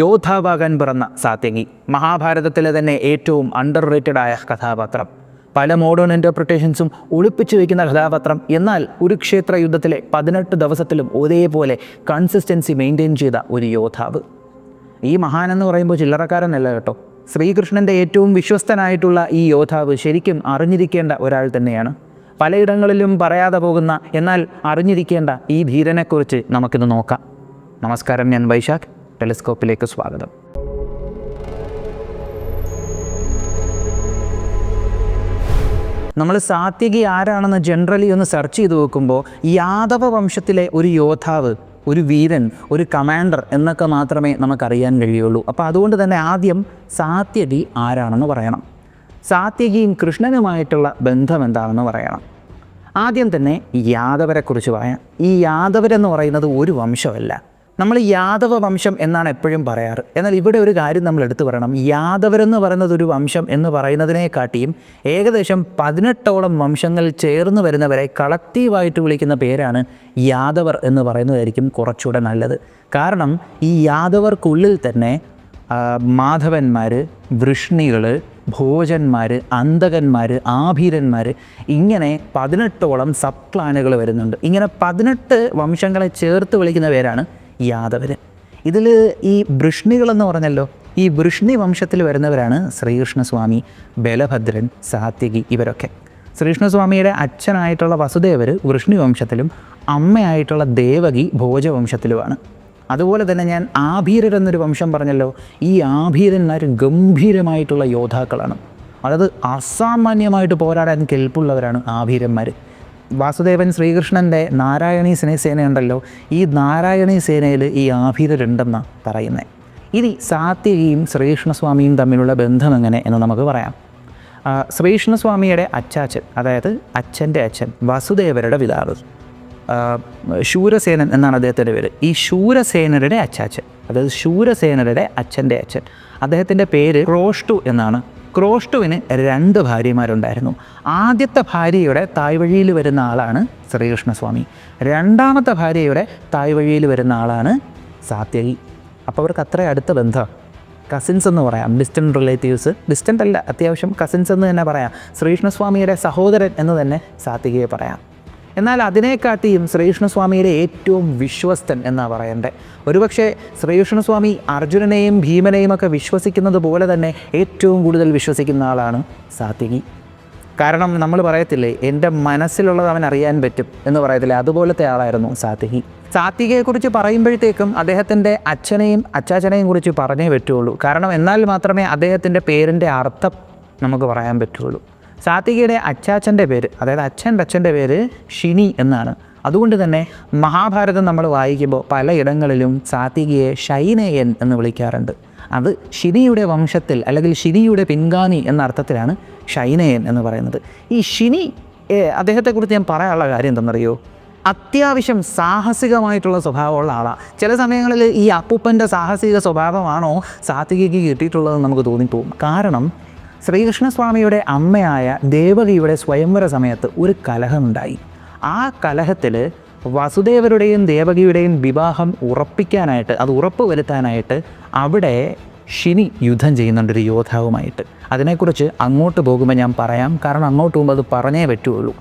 യോദ്ധാവാകാൻ പിറന്ന സാത്യകി, മഹാഭാരതത്തിലെ തന്നെ ഏറ്റവും അണ്ടർ റേറ്റഡായ കഥാപാത്രം. പല മോഡേൺ ഇൻ്റർപ്രിട്ടേഷൻസും ഒളിപ്പിച്ചു വയ്ക്കുന്ന കഥാപാത്രം. എന്നാൽ കുരുക്ഷേത്ര യുദ്ധത്തിലെ 18 ദിവസത്തിലും ഒരേപോലെ കൺസിസ്റ്റൻസി മെയിൻറ്റെയിൻ ചെയ്ത ഒരു യോദ്ധാവ്. ഈ മഹാനെന്ന് പറയുമ്പോൾ ചില്ലറക്കാരനല്ല കേട്ടോ. ശ്രീകൃഷ്ണൻ്റെ ഏറ്റവും വിശ്വസ്തനായിട്ടുള്ള ഈ യോദ്ധാവ് ശരിക്കും അറിഞ്ഞിരിക്കേണ്ട ഒരാൾ തന്നെയാണ്. പലയിടങ്ങളിലും പറയാതെ പോകുന്ന എന്നാൽ അറിഞ്ഞിരിക്കേണ്ട ഈ ധീരനെക്കുറിച്ച് നമുക്കിന്ന് നോക്കാം. നമസ്കാരം, ഞാൻ വൈശാഖ്. ടെലിസ്കോപ്പിലേക്ക് സ്വാഗതം. നമ്മൾ സാത്യകി ആരാണെന്ന് ജനറലി ഒന്ന് സെർച്ച് ചെയ്ത് നോക്കുമ്പോൾ യാദവ വംശത്തിലെ ഒരു യോദ്ധാവ്, ഒരു വീരൻ, ഒരു കമാൻഡർ എന്നൊക്കെ മാത്രമേ നമുക്കറിയാൻ കഴിയുള്ളൂ. അപ്പോൾ അതുകൊണ്ട് തന്നെ ആദ്യം സാത്യകി ആരാണെന്ന് പറയണം. സാത്യകിയും കൃഷ്ണനുമായിട്ടുള്ള ബന്ധം എന്താണെന്ന് പറയണം. ആദ്യം തന്നെ യാദവരെക്കുറിച്ച് പറയാം. ഈ യാദവരെന്ന് പറയുന്നത് ഒരു വംശമല്ല. നമ്മൾ യാദവ വംശം എന്നാണ് എപ്പോഴും പറയാറ്. എന്നാൽ ഇവിടെ ഒരു കാര്യം നമ്മൾ എടുത്തു പറയണം. യാദവരെന്ന് പറയുന്നത് ഒരു വംശം എന്ന് പറയുന്നതിനെക്കാട്ടിയും ഏകദേശം 18ഓളം വംശങ്ങൾ ചേർന്ന് വരുന്നവരെ കളക്റ്റീവായിട്ട് വിളിക്കുന്ന പേരാണ് യാദവർ എന്ന് പറയുന്നതായിരിക്കും കുറച്ചുകൂടെ നല്ലത്. കാരണം ഈ യാദവർക്കുള്ളിൽ തന്നെ മാധവന്മാർ, വൃഷ്ണികൾ, ഭോജന്മാർ, അന്തകന്മാർ, ആഭീരന്മാർ, ഇങ്ങനെ 18ഓളം സബ് ക്ലാനുകൾ വരുന്നുണ്ട്. ഇങ്ങനെ 18 വംശങ്ങളെ ചേർത്ത് വിളിക്കുന്ന പേരാണ് യാദവർ. ഇതിൽ ഈ വൃഷ്ണികളെന്ന് പറഞ്ഞല്ലോ, ഈ വൃഷ്ണി വംശത്തിൽ വരുന്നവരാണ് ശ്രീകൃഷ്ണസ്വാമി, ബലഭദ്രൻ, സാത്യകി ഇവരൊക്കെ. ശ്രീകൃഷ്ണസ്വാമിയുടെ അച്ഛനായിട്ടുള്ള വസുദേവർ വൃഷ്ണി വംശത്തിലും അമ്മയായിട്ടുള്ള ദേവകി ഭോജവംശത്തിലുമാണ്. അതുപോലെ തന്നെ ഞാൻ ആഭീരർ എന്നൊരു വംശം പറഞ്ഞല്ലോ. ഈ ആഭീരന്മാർ ഗംഭീരമായിട്ടുള്ള യോദ്ധാക്കളാണ്. അതായത് അസാമാന്യമായിട്ട് പോരാടാൻ കെൽപ്പുള്ളവരാണ് ആഭീരന്മാർ. വാസുദേവൻ ശ്രീകൃഷ്ണൻ്റെ നാരായണീ സേനയുണ്ടല്ലോ, ഈ നാരായണീ സേനയിൽ ഈ ആഭീരരുണ്ടെന്നാണ് പറയുന്നത്. ഇനി സാത്യകിയും ശ്രീകൃഷ്ണസ്വാമിയും തമ്മിലുള്ള ബന്ധം എങ്ങനെ എന്ന് നമുക്ക് പറയാം. ശ്രീകൃഷ്ണസ്വാമിയുടെ അച്ചാച്ചൻ, അതായത് അച്ഛൻ്റെ അച്ഛൻ, വസുദേവരുടെ പിതാവ് ശൂരസേനൻ എന്നാണ് അദ്ദേഹത്തിൻ്റെ പേര്. ഈ ശൂരസേനരുടെ അച്ചാച്ചൻ, അതായത് ശൂരസേനരുടെ അച്ഛൻ്റെ അച്ഛൻ, അദ്ദേഹത്തിൻ്റെ പേര് ക്രോഷ്ടു എന്നാണ്. ക്രോഷ്ടുവിന് 2 ഭാര്യമാരുണ്ടായിരുന്നു. ആദ്യത്തെ ഭാര്യയുടെ തായ്വഴിയിൽ വരുന്ന ആളാണ് ശ്രീകൃഷ്ണസ്വാമി. രണ്ടാമത്തെ ഭാര്യയുടെ തായ്വഴിയിൽ വരുന്ന ആളാണ് സാത്യകി. അപ്പോൾ അവർക്ക് അത്ര അടുത്ത ബന്ധമാണ്. കസിൻസ് എന്ന് പറയാം, ഡിസ്റ്റൻറ്റ് റിലേറ്റീവ്സ്. ഡിസ്റ്റൻ്റ് അല്ല, അത്യാവശ്യം കസിൻസ് എന്ന് തന്നെ പറയാം. ശ്രീകൃഷ്ണസ്വാമിയുടെ സഹോദരൻ എന്ന് തന്നെ സാത്യകിയെ പറയാം. എന്നാൽ അതിനെക്കാട്ടിയും ശ്രീകൃഷ്ണസ്വാമിയുടെ ഏറ്റവും വിശ്വസ്തൻ എന്നാണ് പറയേണ്ടത്. ഒരുപക്ഷെ ശ്രീകൃഷ്ണസ്വാമി അർജുനനെയും ഭീമനെയും ഒക്കെ വിശ്വസിക്കുന്നത് പോലെ തന്നെ ഏറ്റവും കൂടുതൽ വിശ്വസിക്കുന്ന ആളാണ് സാത്യകി. കാരണം നമ്മൾ പറയത്തില്ലേ, എൻ്റെ മനസ്സിലുള്ളത് അവൻ അറിയാൻ പറ്റും എന്ന് പറയത്തില്ലേ, അതുപോലത്തെ ആളായിരുന്നു സാത്യകി. സാത്യകിയെക്കുറിച്ച് പറയുമ്പോഴത്തേക്കും അദ്ദേഹത്തിൻ്റെ അച്ഛനെയും അച്ചാച്ചനെയും കുറിച്ച് പറഞ്ഞേ പറ്റുള്ളൂ. കാരണം എന്നാൽ മാത്രമേ അദ്ദേഹത്തിൻ്റെ പേരിൻ്റെ അർത്ഥം നമുക്ക് പറയാൻ പറ്റുള്ളൂ. സാത്യകിയുടെ അച്ചാച്ചൻ്റെ പേര്, അതായത് അച്ഛൻ്റെ പേര് ശിനി എന്നാണ്. അതുകൊണ്ട് തന്നെ മഹാഭാരതം നമ്മൾ വായിക്കുമ്പോൾ പലയിടങ്ങളിലും സാത്യകിയെ ശൈനേയൻ എന്ന് വിളിക്കാറുണ്ട്. അത് ശിനിയുടെ വംശത്തിൽ അല്ലെങ്കിൽ ശിനിയുടെ പിൻഗാമി എന്ന അർത്ഥത്തിലാണ് ശൈനേയൻ എന്ന് പറയുന്നത്. ഈ ശിനി അദ്ദേഹത്തെക്കുറിച്ച് ഞാൻ പറയാനുള്ള കാര്യം എന്തെന്നറിയോ? അത്യാവശ്യം സാഹസികമായിട്ടുള്ള സ്വഭാവമുള്ള ആളാണ്. ചില സമയങ്ങളിൽ ഈ അപ്പൂപ്പൻ്റെ സാഹസിക സ്വഭാവമാണോ സാത്യകിക്ക് കിട്ടിയിട്ടുള്ളതെന്ന് നമുക്ക് തോന്നിപ്പോകും. കാരണം ശ്രീകൃഷ്ണസ്വാമിയുടെ അമ്മയായ ദേവകിയുടെ സ്വയംവര സമയത്ത് ഒരു കലഹമുണ്ടായി. ആ കലഹത്തിൽ വസുദേവരുടെയും ദേവകിയുടെയും വിവാഹം ഉറപ്പിക്കാനായിട്ട്, അത് ഉറപ്പ് വരുത്താനായിട്ട് അവിടെ ശിനി യുദ്ധം ചെയ്യുന്നുണ്ട് ഒരു യോദ്ധാവുമായിട്ട്. അതിനെക്കുറിച്ച് അങ്ങോട്ട് പോകുമ്പോൾ ഞാൻ പറയാം, കാരണം അങ്ങോട്ട് പോകുമ്പോൾ അത് പറഞ്ഞേ പറ്റുള്ളൂ.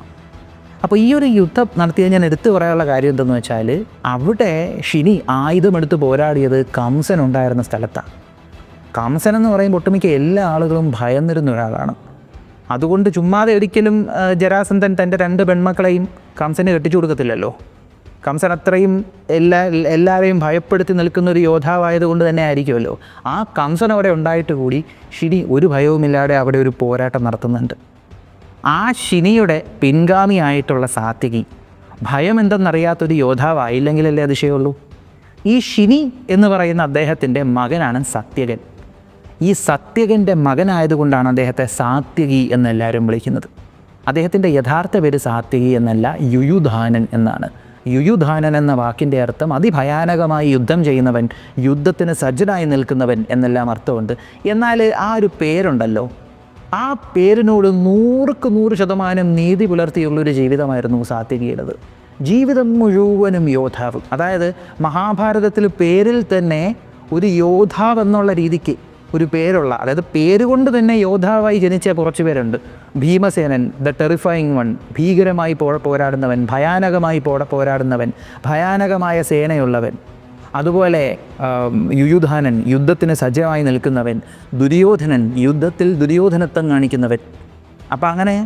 അപ്പോൾ ഈ ഒരു യുദ്ധം നടത്തിയത് ഞാൻ എടുത്തു പറയാനുള്ള കാര്യം എന്തെന്ന് വെച്ചാൽ, അവിടെ ശിനി ആയുധമെടുത്ത് പോരാടിയത് കംസൻ ഉണ്ടായിരുന്ന സ്ഥലത്താണ്. കംസൻ എന്ന് പറയുമ്പോൾ ഒട്ടുമിക്ക എല്ലാ ആളുകളും ഭയന്നിരുന്ന ഒരാളാണ്. അതുകൊണ്ട് ചുമ്മാതെ ഒരിക്കലും ജരാസന്ധൻ തൻ്റെ 2 പെൺമക്കളെയും കംസന് കെട്ടിച്ചു കൊടുക്കത്തില്ലല്ലോ. കംസൻ അത്രയും എല്ലാവരെയും ഭയപ്പെടുത്തി നിൽക്കുന്ന ഒരു യോദ്ധാവായതുകൊണ്ട് തന്നെ ആയിരിക്കുമല്ലോ. ആ കംസൻ അവിടെ ഉണ്ടായിട്ട് കൂടി ശിനി ഒരു ഭയവുമില്ലാതെ അവിടെ ഒരു പോരാട്ടം നടത്തുന്നുണ്ട്. ആ ശിനിയുടെ പിൻഗാമിയായിട്ടുള്ള സാത്യകി ഭയം എന്തെന്നറിയാത്തൊരു യോദ്ധാവായില്ലെങ്കിലല്ലേ അതിശയമുള്ളൂ. ഈ ശിനി എന്ന് പറയുന്ന അദ്ദേഹത്തിൻ്റെ മകനാണ് സത്യകൻ. ഈ സത്യകൻ്റെ മകനായതുകൊണ്ടാണ് അദ്ദേഹത്തെ സാത്യകി എന്നെല്ലാവരും വിളിക്കുന്നത്. അദ്ദേഹത്തിൻ്റെ യഥാർത്ഥ പേര് സാത്യകി എന്നല്ല, യുയുധാനൻ എന്നാണ്. യുയുധാനൻ എന്ന വാക്കിൻ്റെ അർത്ഥം അതിഭയാനകമായി യുദ്ധം ചെയ്യുന്നവൻ, യുദ്ധത്തിന് സജ്ജനായി നിൽക്കുന്നവൻ എന്നെല്ലാം അർത്ഥമുണ്ട്. എന്നാൽ ആ ഒരു പേരുണ്ടല്ലോ, ആ പേരിനോട് 100% നീതി പുലർത്തിയുള്ളൊരു ജീവിതമായിരുന്നു സാത്യകിയുടേത്. ജീവിതം മുഴുവനും യോദ്ധാവ്. അതായത് മഹാഭാരതത്തിൽ പേരിൽ തന്നെ ഒരു യോദ്ധാവ് എന്നുള്ള രീതിക്ക് ഒരു പേരുള്ള, അതായത് പേരുകൊണ്ട് തന്നെ യോദ്ധാവായി ജനിച്ച കുറച്ച് പേരുണ്ട്. ഭീമസേനൻ, ദ ടെറിഫയിങ് വൺ, ഭീകരമായി പോരാടുന്നവൻ, ഭയാനകമായി പോരാടുന്നവൻ, ഭയാനകമായ സേനയുള്ളവൻ. അതുപോലെ യുയുധാനൻ, യുദ്ധത്തിന് സജ്ജമായി നിൽക്കുന്നവൻ. ദുര്യോധനൻ, യുദ്ധത്തിൽ ദുര്യോധനത്വം കാണിക്കുന്നവൻ. അപ്പം അങ്ങനെ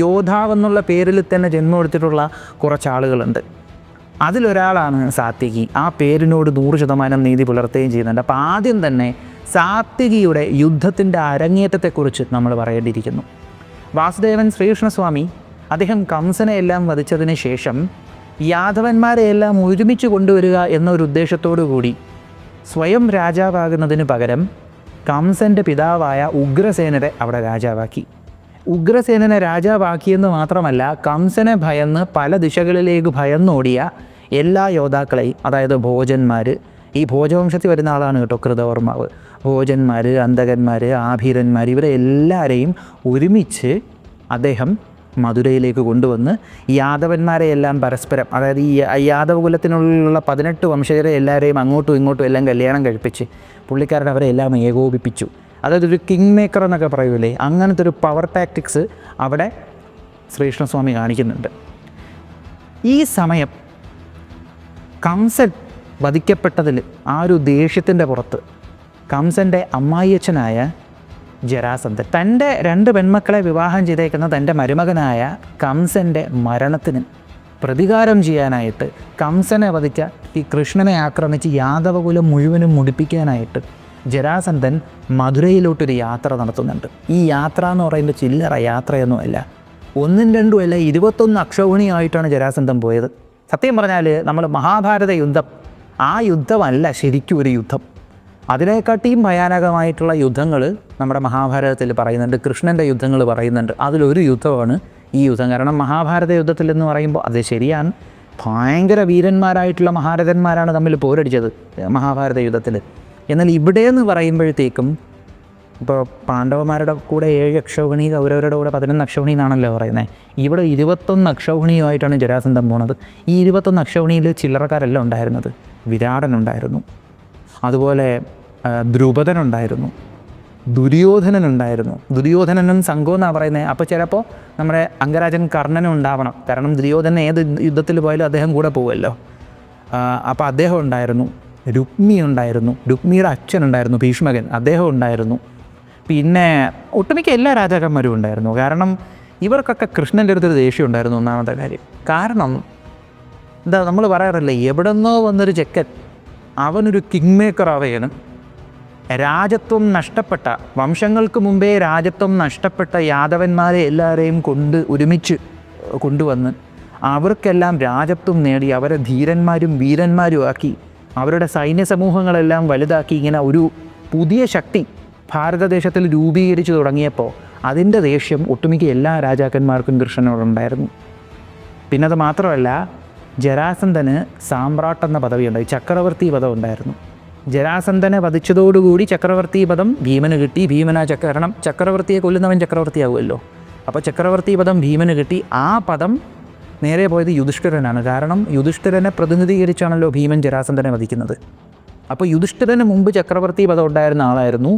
യോദ്ധാവ് എന്നുള്ള പേരിൽ തന്നെ ജന്മമെടുത്തിട്ടുള്ള കുറച്ച് ആളുകളുണ്ട്. അതിലൊരാളാണ് സാത്വികി. ആ പേരിനോട് 100% നീതി പുലർത്തുകയും ചെയ്യുന്നുണ്ട്. അപ്പോൾ ആദ്യം തന്നെ സാത്വികിയുടെ യുദ്ധത്തിൻ്റെ അരങ്ങേറ്റത്തെക്കുറിച്ച് നമ്മൾ പറയേണ്ടിയിരിക്കുന്നു. വാസുദേവൻ ശ്രീകൃഷ്ണസ്വാമി അദ്ദേഹം കംസനെ എല്ലാം വധിച്ചതിന് ശേഷം യാദവന്മാരെ എല്ലാം ഒരുമിച്ച് കൊണ്ടുവരിക എന്നൊരു ഉദ്ദേശത്തോടു കൂടി സ്വയം രാജാവാകുന്നതിന് പകരം കംസൻ്റെ പിതാവായ ഉഗ്രസേനരെ അവിടെ രാജാവാക്കി. ഉഗ്രസേനനെ രാജാവാക്കിയെന്ന് മാത്രമല്ല, കംസനെ ഭയന്ന് പല ദിശകളിലേക്ക് ഭയന്നോടിയ എല്ലാ യോദ്ധാക്കളെയും, അതായത് ഭോജന്മാർ, ഈ ഭോജവംശത്തിൽ വരുന്ന ആളാണ് കേട്ടോ കൃതവർമാവ്, ഭോജന്മാർ, അന്തകന്മാർ, ആഭീരന്മാർ, ഇവരെ എല്ലാവരെയും ഒരുമിച്ച് അദ്ദേഹം മധുരയിലേക്ക് കൊണ്ടുവന്ന് യാദവന്മാരെ എല്ലാം പരസ്പരം, അതായത് ഈ യാദവ കുലത്തിനുള്ള 18 വംശജരെ എല്ലാവരെയും അങ്ങോട്ടും ഇങ്ങോട്ടും എല്ലാം കല്യാണം കഴിപ്പിച്ച് പുള്ളിക്കാരൻ അവരെ എല്ലാം ഏകോപിപ്പിച്ചു. അതായത് ഒരു കിങ് മേക്കർ എന്നൊക്കെ പറയൂലേ, അങ്ങനത്തെ ഒരു പവർ ടാക്ടിക്സ് അവിടെ ശ്രീകൃഷ്ണസ്വാമി കാണിക്കുന്നുണ്ട്. ഈ സമയം കംസൻ വധിക്കപ്പെട്ടതിൽ ആ ഒരു ദേഷ്യത്തിൻ്റെ പുറത്ത് കംസൻ്റെ അമ്മായിയച്ഛനായ ജരാസന്ധൻ തൻ്റെ 2 പെൺമക്കളെ വിവാഹം ചെയ്തേക്കുന്ന തൻ്റെ മരുമകനായ കംസൻ്റെ മരണത്തിന് പ്രതികാരം ചെയ്യാനായിട്ട്, കംസനെ വധിച്ച ഈ കൃഷ്ണനെ ആക്രമിച്ച് യാദവകുലം മുഴുവനും മുടിപ്പിക്കാനായിട്ട് ജരാസന്ധൻ മധുരയിലോട്ടൊരു യാത്ര നടത്തുന്നുണ്ട്. ഈ യാത്ര എന്ന് പറയുന്നത് ചില്ലറ യാത്രയൊന്നുമല്ല, 1ഉം 2ഉം അല്ല, 21 അക്ഷൗഹിണിയായിട്ടാണ് ജരാസന്ധൻ പോയത്. സത്യം പറഞ്ഞാൽ നമ്മൾ മഹാഭാരത യുദ്ധം, ആ യുദ്ധമല്ല ശരിക്കും ഒരു യുദ്ധം. അതിനെക്കാട്ടിയും ഭയാനകമായിട്ടുള്ള യുദ്ധങ്ങൾ നമ്മുടെ മഹാഭാരതത്തിൽ പറയുന്നുണ്ട്, കൃഷ്ണൻ്റെ യുദ്ധങ്ങൾ പറയുന്നുണ്ട്. അതിലൊരു യുദ്ധമാണ് ഈ യുദ്ധം. കാരണം മഹാഭാരത യുദ്ധത്തിൽ എന്ന് പറയുമ്പോൾ അത് ശരിയാണ്, ഭയങ്കര വീരന്മാരായിട്ടുള്ള മഹാരഥന്മാരാണ് തമ്മിൽ പോരടിച്ചത് മഹാഭാരത യുദ്ധത്തിൽ. എന്നാൽ ഇവിടെയെന്ന് പറയുമ്പോഴത്തേക്കും ഇപ്പോൾ പാണ്ഡവന്മാരുടെ കൂടെ 7 അക്ഷൗഹിണി, കൗരവരുടെ കൂടെ 11 അക്ഷൗഹിണി എന്നാണല്ലോ പറയുന്നത്. ഇവിടെ 21 അക്ഷൗഹിണിയുമായിട്ടാണ് ജരാസന്ധൻ പോണത്. ഈ 21 അക്ഷൗഹിണിയിൽ ചില്ലറക്കാരെല്ലാം ഉണ്ടായിരുന്നത്. വിരാടനുണ്ടായിരുന്നു, അതുപോലെ ദ്രുപദനുണ്ടായിരുന്നു, ദുര്യോധനനുണ്ടായിരുന്നു. ദുര്യോധനനും സംഘം എന്നാണ് പറയുന്നത്. അപ്പോൾ ചിലപ്പോൾ നമ്മുടെ അംഗരാജൻ കർണനും ഉണ്ടാവണം, കാരണം ദുര്യോധനൻ ഏത് യുദ്ധത്തിൽ പോയാലും അദ്ദേഹം കൂടെ പോകുമല്ലോ. അപ്പോൾ അദ്ദേഹം ഉണ്ടായിരുന്നു. രുക്മി ഉണ്ടായിരുന്നു, രുക്മിയുടെ അച്ഛനുണ്ടായിരുന്നു ഭീഷ്മകൻ, അദ്ദേഹം ഉണ്ടായിരുന്നു. പിന്നെ ഒട്ടുമിക്ക എല്ലാ രാജാക്കന്മാരും ഉണ്ടായിരുന്നു. കാരണം ഇവർക്കൊക്കെ കൃഷ്ണൻ്റെ അടുത്തൊരു ദേഷ്യം ഉണ്ടായിരുന്നു. ഒന്നാമത്തെ കാര്യം, കാരണം എന്താ നമ്മൾ പറയാറില്ലേ, എവിടെ നിന്നോ വന്നൊരു ചെക്കൻ അവനൊരു കിങ് മേക്കർ ആവുകയാണ്. രാജത്വം നഷ്ടപ്പെട്ട, വംശങ്ങൾക്ക് മുമ്പേ രാജത്വം നഷ്ടപ്പെട്ട യാദവന്മാരെ എല്ലാവരെയും ഒരുമിച്ച് കൊണ്ടുവന്ന് അവർക്കെല്ലാം രാജത്വം നേടി അവരെ ധീരന്മാരും വീരന്മാരും ആക്കി അവരുടെ സൈന്യ സമൂഹങ്ങളെല്ലാം വലുതാക്കി ഇങ്ങനെ ഒരു പുതിയ ശക്തി ഭാരതദേശത്തിൽ രൂപീകരിച്ചു തുടങ്ങിയപ്പോൾ അതിൻ്റെ ദേഷ്യം ഒട്ടുമിക്ക എല്ലാ രാജാക്കന്മാർക്കും കൃഷ്ണനോടുണ്ടായിരുന്നു. പിന്നെ അത് മാത്രമല്ല, ജരാസന്ധന് സാമ്രാട്ട് എന്ന പദവിയുണ്ടായി, ചക്രവർത്തി പദം ഉണ്ടായിരുന്നു. ജരാസന്ധനെ വധിച്ചതോടുകൂടി ചക്രവർത്തി പദം ഭീമന് കിട്ടി. കാരണം ചക്രവർത്തിയെ കൊല്ലുന്നവൻ ചക്രവർത്തിയാവുമല്ലോ. അപ്പോൾ ചക്രവർത്തി പദം ഭീമന് കിട്ടി. ആ പദം നേരെ പോയത് യുധിഷ്ഠിരനാണ്. കാരണം യുധിഷ്ഠിരനെ പ്രതിനിധീകരിച്ചാണല്ലോ ഭീമൻ ജരാസന്ധനെ വധിക്കുന്നത്. അപ്പോൾ യുധിഷ്ഠിരന് മുമ്പ് ചക്രവർത്തി പദം ഉണ്ടായിരുന്ന ആളായിരുന്നു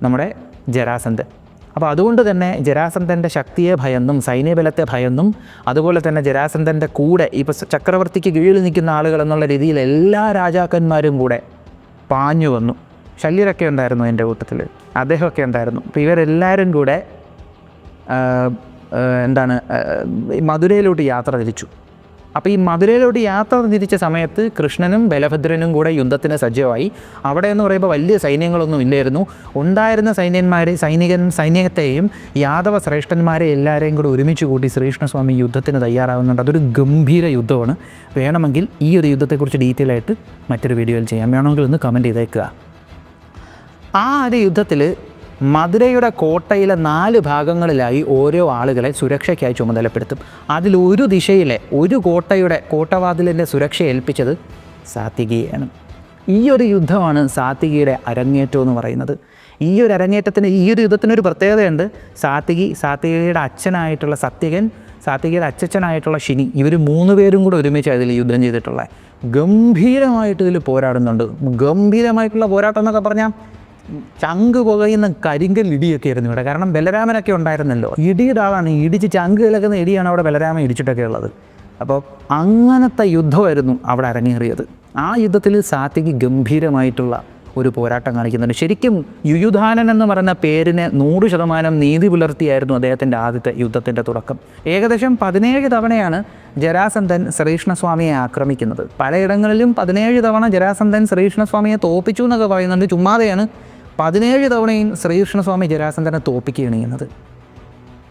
നമ്മുടെ ജരാസന്ധൻ. അപ്പോൾ അതുകൊണ്ട് തന്നെ ജരാസന്ധൻ്റെ ശക്തിയെ ഭയന്നും സൈന്യബലത്തെ ഭയന്നും, അതുപോലെ തന്നെ ജരാസന്ധൻ്റെ കൂടെ ഇപ്പോൾ ചക്രവർത്തിക്ക് കീഴിൽ നിൽക്കുന്ന ആളുകൾ എന്നുള്ള രീതിയിൽ എല്ലാ രാജാക്കന്മാരും കൂടെ പാഞ്ഞു വന്നു. ശല്യരൊക്കെ ഉണ്ടായിരുന്നു എൻ്റെ കൂട്ടത്തിൽ, അദ്ദേഹമൊക്കെ ഉണ്ടായിരുന്നു. അപ്പോൾ ഇവരെല്ലാവരും കൂടെ മധുരയിലോട്ട് യാത്ര തിരിച്ചു. അപ്പോൾ ഈ മധുരയിലോട്ട് യാത്ര തിരിച്ച സമയത്ത് കൃഷ്ണനും ബലഭദ്രനും കൂടെ യുദ്ധത്തിന് സജ്ജമായി. അവിടെ എന്ന് പറയുമ്പോൾ വലിയ സൈന്യങ്ങളൊന്നും ഇല്ലായിരുന്നു. ഉണ്ടായിരുന്ന സൈന്യത്തെയും യാദവ ശ്രേഷ്ഠന്മാരെ എല്ലാവരെയും കൂടെ ഒരുമിച്ച് കൂട്ടി ശ്രീകൃഷ്ണസ്വാമി യുദ്ധത്തിന് തയ്യാറാകുന്നുണ്ട്. അതൊരു ഗംഭീര യുദ്ധമാണ്. വേണമെങ്കിൽ ഈ ഒരു യുദ്ധത്തെക്കുറിച്ച് ഡീറ്റെയിൽ ആയിട്ട് മറ്റൊരു വീഡിയോയിൽ ചെയ്യാം. വേണമെങ്കിൽ ഒന്ന് കമൻറ്റ് ചെയ്തേക്കുക. ആ ഒരു യുദ്ധത്തിൽ മധുരയുടെ കോട്ടയിലെ 4 ഭാഗങ്ങളിലായി ഓരോ ആളുകളെ സുരക്ഷയ്ക്കായി ചുമതലപ്പെടുത്തും. അതിലൊരു ദിശയിലെ ഒരു കോട്ടവാതിലിൻ്റെ സുരക്ഷ ഏൽപ്പിച്ചത് സാത്വികിയാണ്. ഈ ഒരു യുദ്ധമാണ് സാത്വികിയുടെ അരങ്ങേറ്റം എന്ന് പറയുന്നത്. ഈ ഒരു യുദ്ധത്തിനൊരു പ്രത്യേകതയുണ്ട്. സാത്വികിയുടെ അച്ഛനായിട്ടുള്ള സത്യകൻ സാത്വികയുടെ അച്ഛനായിട്ടുള്ള ശിനി, ഇവർ 3 പേരും കൂടെ ഒരുമിച്ച് അതിൽ യുദ്ധം ചെയ്തിട്ടുള്ള ഗംഭീരമായിട്ട് ഇതിൽ പോരാടുന്നുണ്ട്. ഗംഭീരമായിട്ടുള്ള പോരാട്ടം എന്നൊക്കെ പറഞ്ഞാൽ ചങ്ക് പുകയുന്ന കരിങ്കൽ ഇടിയൊക്കെ ആയിരുന്നു ഇവിടെ. കാരണം ബലരാമനൊക്കെ ഉണ്ടായിരുന്നല്ലോ, ഇടിയുടെ ആളാണ്, ഇടിച്ച് ചങ്ക് കിളക്കുന്ന ഇടിയാണ് അവിടെ ബലരാമൻ ഇടിച്ചിട്ടൊക്കെ ഉള്ളത്. അപ്പോൾ അങ്ങനത്തെ യുദ്ധമായിരുന്നു അവിടെ അരങ്ങേറിയത്. ആ യുദ്ധത്തിൽ സാത്വികി ഗംഭീരമായിട്ടുള്ള ഒരു പോരാട്ടം കാണിക്കുന്നുണ്ട്. ശരിക്കും യുയുധാനൻ എന്ന് പറയുന്ന പേരിന് 100% നീതി പുലർത്തിയായിരുന്നു അദ്ദേഹത്തിൻ്റെ ആദ്യത്തെ യുദ്ധത്തിൻ്റെ തുടക്കം. ഏകദേശം 17 തവണയാണ് ജരാസന്ധൻ ശ്രീകൃഷ്ണസ്വാമിയെ ആക്രമിക്കുന്നത്. പലയിടങ്ങളിലും 17 തവണ ജരാസന്ധൻ ശ്രീകൃഷ്ണസ്വാമിയെ തോപ്പിച്ചു എന്നൊക്കെ പറയുന്നുണ്ട്. ചുമ്മാതെയാണ്. 17 തവണയും ശ്രീകൃഷ്ണസ്വാമി ജരാസന്ധനെ തോപ്പിക്കുകയാണ് ചെയ്യുന്നത്.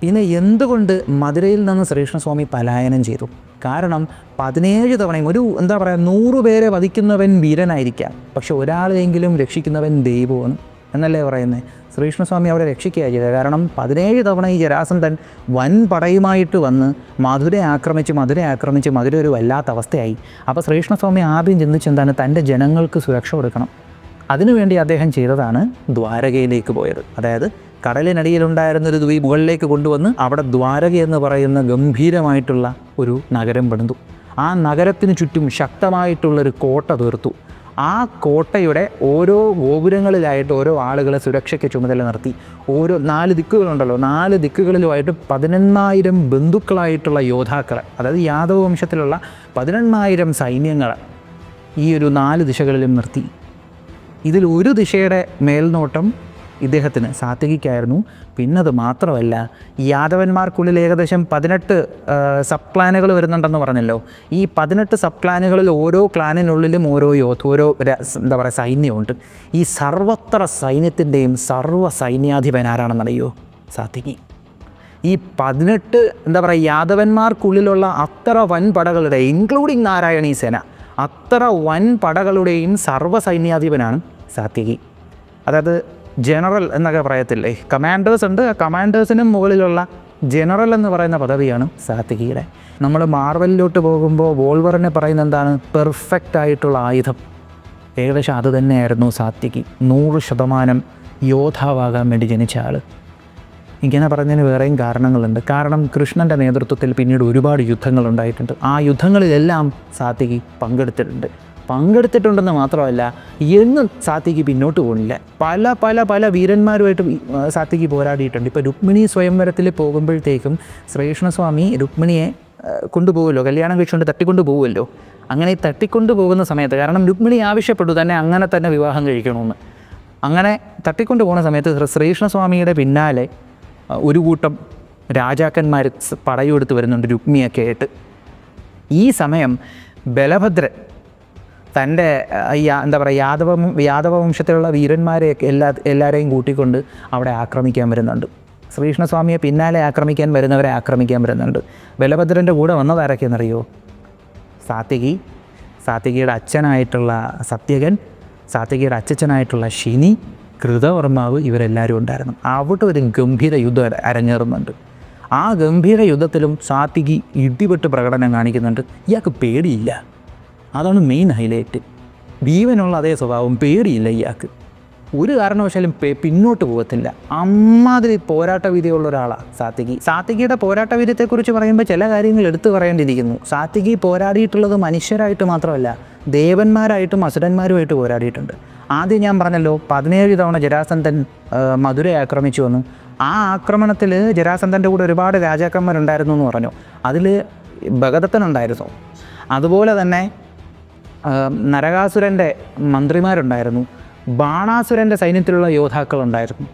പിന്നെ എന്തുകൊണ്ട് മധുരയിൽ നിന്ന് ശ്രീകൃഷ്ണസ്വാമി പലായനം ചെയ്തു? കാരണം 17 തവണയും ഒരു 100 പേരെ വധിക്കുന്നവൻ വീരനായിരിക്കാം, പക്ഷെ ഒരാളെങ്കിലും രക്ഷിക്കുന്നവൻ ദൈവമാണ് എന്നല്ലേ പറയുന്നത്. ശ്രീകൃഷ്ണസ്വാമി അവരെ രക്ഷിക്കുകയാണ് ചെയ്തത്. കാരണം 17 തവണ ഈ ജരാസന്ധൻ വൻ പടയുമായിട്ട് വന്ന് മധുരയെ ആക്രമിച്ച് മധുര ഒരു വല്ലാത്ത അവസ്ഥയായി. അപ്പോൾ ശ്രീകൃഷ്ണസ്വാമി ആദ്യം ചിന്തിച്ചെന്താണ്, തൻ്റെ ജനങ്ങൾക്ക് സുരക്ഷ കൊടുക്കണം. അതിനുവേണ്ടി അദ്ദേഹം ചെയ്തതാണ് ദ്വാരകയിലേക്ക് പോയത്. അതായത് കടലിനടിയിലുണ്ടായിരുന്നൊരു ദ്വീപ് മുകളിലേക്ക് കൊണ്ടുവന്ന് അവിടെ ദ്വാരക എന്ന് പറയുന്ന ഗംഭീരമായിട്ടുള്ള ഒരു നഗരം പണിതു. ആ നഗരത്തിന് ചുറ്റും ശക്തമായിട്ടുള്ളൊരു കോട്ട തീർത്തു. ആ കോട്ടയുടെ ഓരോ ഗോപുരങ്ങളിലായിട്ട് ഓരോ ആളുകളെ സുരക്ഷയ്ക്ക് ചുമതല നിർത്തി. ഓരോ 4 ദിക്കുകളുണ്ടല്ലോ, 4 ദിക്കുകളിലുമായിട്ട് 11,000 ബന്ധുക്കളായിട്ടുള്ള യോദ്ധാക്കളെ, അതായത് യാദവ വംശത്തിലുള്ള 11,000 സൈന്യങ്ങളെ ഈ ഒരു 4 ദിശകളിലും നിർത്തി. ഇതിൽ ഒരു ദിശയുടെ മേൽനോട്ടം ഇദ്ദേഹത്തിന് സാത്വികയ്ക്കായിരുന്നു. പിന്നത് മാത്രമല്ല, യാദവന്മാർക്കുള്ളിൽ ഏകദേശം 18 സബ് ക്ലാനുകൾ വരുന്നുണ്ടെന്ന് പറഞ്ഞല്ലോ. ഈ 18 സബ് ക്ലാനുകളിൽ ഓരോ ക്ലാനിനുള്ളിലും ഓരോ സൈന്യമുണ്ട്. ഈ സർവത്ര സൈന്യത്തിൻ്റെയും സർവ്വ ആരാണെന്നറിയോ? സാത്വികി. ഈ 18 യാദവന്മാർക്കുള്ളിലുള്ള അത്ര വൻ പടകളുടെ, ഇൻക്ലൂഡിങ് നാരായണീ സേന, അത്ര വൻ പടകളുടെയും സർവ്വസൈന്യാധിപനാണ് സാത്വികി. അതായത് ജനറൽ എന്നൊക്കെ പറയത്തില്ലേ, കമാൻഡേഴ്സ് ഉണ്ട്, ആ കമാൻഡേഴ്സിനും മുകളിലുള്ള ജനറൽ എന്ന് പറയുന്ന പദവിയാണ് സാത്വികിയുടെ. നമ്മൾ മാർവലിലോട്ട് പോകുമ്പോൾ വോൾവറിനെ പറയുന്ന എന്താണ്? പെർഫെക്റ്റ് ആയിട്ടുള്ള ആയുധം. ഏകദേശം അത് തന്നെയായിരുന്നു സാത്വികി. 100% യോദ്ധാവാകാൻ വേണ്ടി ജനിച്ച ആൾ. ഇങ്ങനെ പറഞ്ഞതിന് വേറെയും കാരണങ്ങളുണ്ട്. കാരണം കൃഷ്ണൻ്റെ നേതൃത്വത്തിൽ പിന്നീട് ഒരുപാട് യുദ്ധങ്ങളുണ്ടായിട്ടുണ്ട്. ആ യുദ്ധങ്ങളിലെല്ലാം സാത്വികി പങ്കെടുത്തിട്ടുണ്ടെന്ന് മാത്രമല്ല, എന്നും സാത്വികി പിന്നോട്ട് പോകുന്നില്ല. പല പല പല വീരന്മാരുമായിട്ട് സാത്വികി പോരാടിയിട്ടുണ്ട്. ഇപ്പോൾ രുക്മിണി സ്വയംവരത്തിൽ പോകുമ്പോഴത്തേക്കും ശ്രീകൃഷ്ണസ്വാമി രുക്മിണിയെ കൊണ്ടുപോകുമല്ലോ, കല്യാണം കഴിച്ചുകൊണ്ട് തട്ടിക്കൊണ്ട് പോകുമല്ലോ. അങ്ങനെ തട്ടിക്കൊണ്ട് പോകുന്ന സമയത്ത്, കാരണം രുക്മിണി ആവശ്യപ്പെട്ടു തന്നെ അങ്ങനെ തന്നെ വിവാഹം കഴിക്കണമെന്ന്. അങ്ങനെ തട്ടിക്കൊണ്ട് പോകുന്ന സമയത്ത് ശ്രീകൃഷ്ണസ്വാമിയുടെ പിന്നാലെ ഒരു കൂട്ടം രാജാക്കന്മാർ പടയെടുത്ത് വരുന്നുണ്ട് രുക്മിയൊക്കെ ആയിട്ട്. ഈ സമയം ബലഭദ്രൻ തൻ്റെ യാദവ വംശത്തിലുള്ള വീരന്മാരെയൊക്കെ എല്ലാവരെയും കൂട്ടിക്കൊണ്ട് അവിടെ ആക്രമിക്കാൻ വരുന്നുണ്ട്. ശ്രീകൃഷ്ണസ്വാമിയെ പിന്നാലെ ആക്രമിക്കാൻ വരുന്നവരെ ആക്രമിക്കാൻ വരുന്നുണ്ട്. ബലഭദ്രൻ്റെ കൂടെ വന്നതാരൊക്കെയെന്നറിയോ? സാത്വികിയുടെ അച്ഛനായിട്ടുള്ള സത്യകൻ, സാത്വികിയുടെ അച്ഛനായിട്ടുള്ള ശിനി, കൃതവർമാവ്, ഇവരെല്ലാവരും ഉണ്ടായിരുന്നു. അവിടെ ഒരു ഗംഭീര യുദ്ധം അരങ്ങേറുന്നുണ്ട്. ആ ഗംഭീര യുദ്ധത്തിലും സാത്വികി ഇടിപെട്ട് പ്രകടനം കാണിക്കുന്നുണ്ട്. ഇയാൾക്ക് പേടിയില്ല, അതാണ് മെയിൻ ഹൈലൈറ്റ്. ഭീമനുള്ള അതേ സ്വഭാവം, പേടിയില്ല ഇയാൾക്ക്. ഒരു കാരണവശാലും പിന്നോട്ട് പോകത്തില്ല. അമ്മാതിരി പോരാട്ട വീര്യമുള്ള ഒരാളാണ് സാത്വികി. സാത്വികിയുടെ പോരാട്ട വീര്യത്തെക്കുറിച്ച് പറയുമ്പോൾ ചില കാര്യങ്ങൾ എടുത്തു പറയേണ്ടിയിരിക്കുന്നു. സാത്വികി പോരാടിയിട്ടുള്ളത് മനുഷ്യരായിട്ട് മാത്രമല്ല, ദേവന്മാരായിട്ടും അസുരന്മാരുമായിട്ട് പോരാടിയിട്ടുണ്ട്. ആദ്യം ഞാൻ പറഞ്ഞല്ലോ 17 തവണ ജരാസന്ധൻ മധുരയെ ആക്രമിച്ചു വന്നു. ആ ആക്രമണത്തിൽ ജരാസന്ധൻ്റെ കൂടെ ഒരുപാട് രാജാക്കന്മാരുണ്ടായിരുന്നു എന്ന് പറഞ്ഞു. അതിൽ ഭഗദത്തനുണ്ടായിരുന്നു. അതുപോലെ തന്നെ നരകാസുരൻ്റെ മന്ത്രിമാരുണ്ടായിരുന്നു. ബാണാസുരൻ്റെ സൈന്യത്തിലുള്ള യോദ്ധാക്കളുണ്ടായിരുന്നു.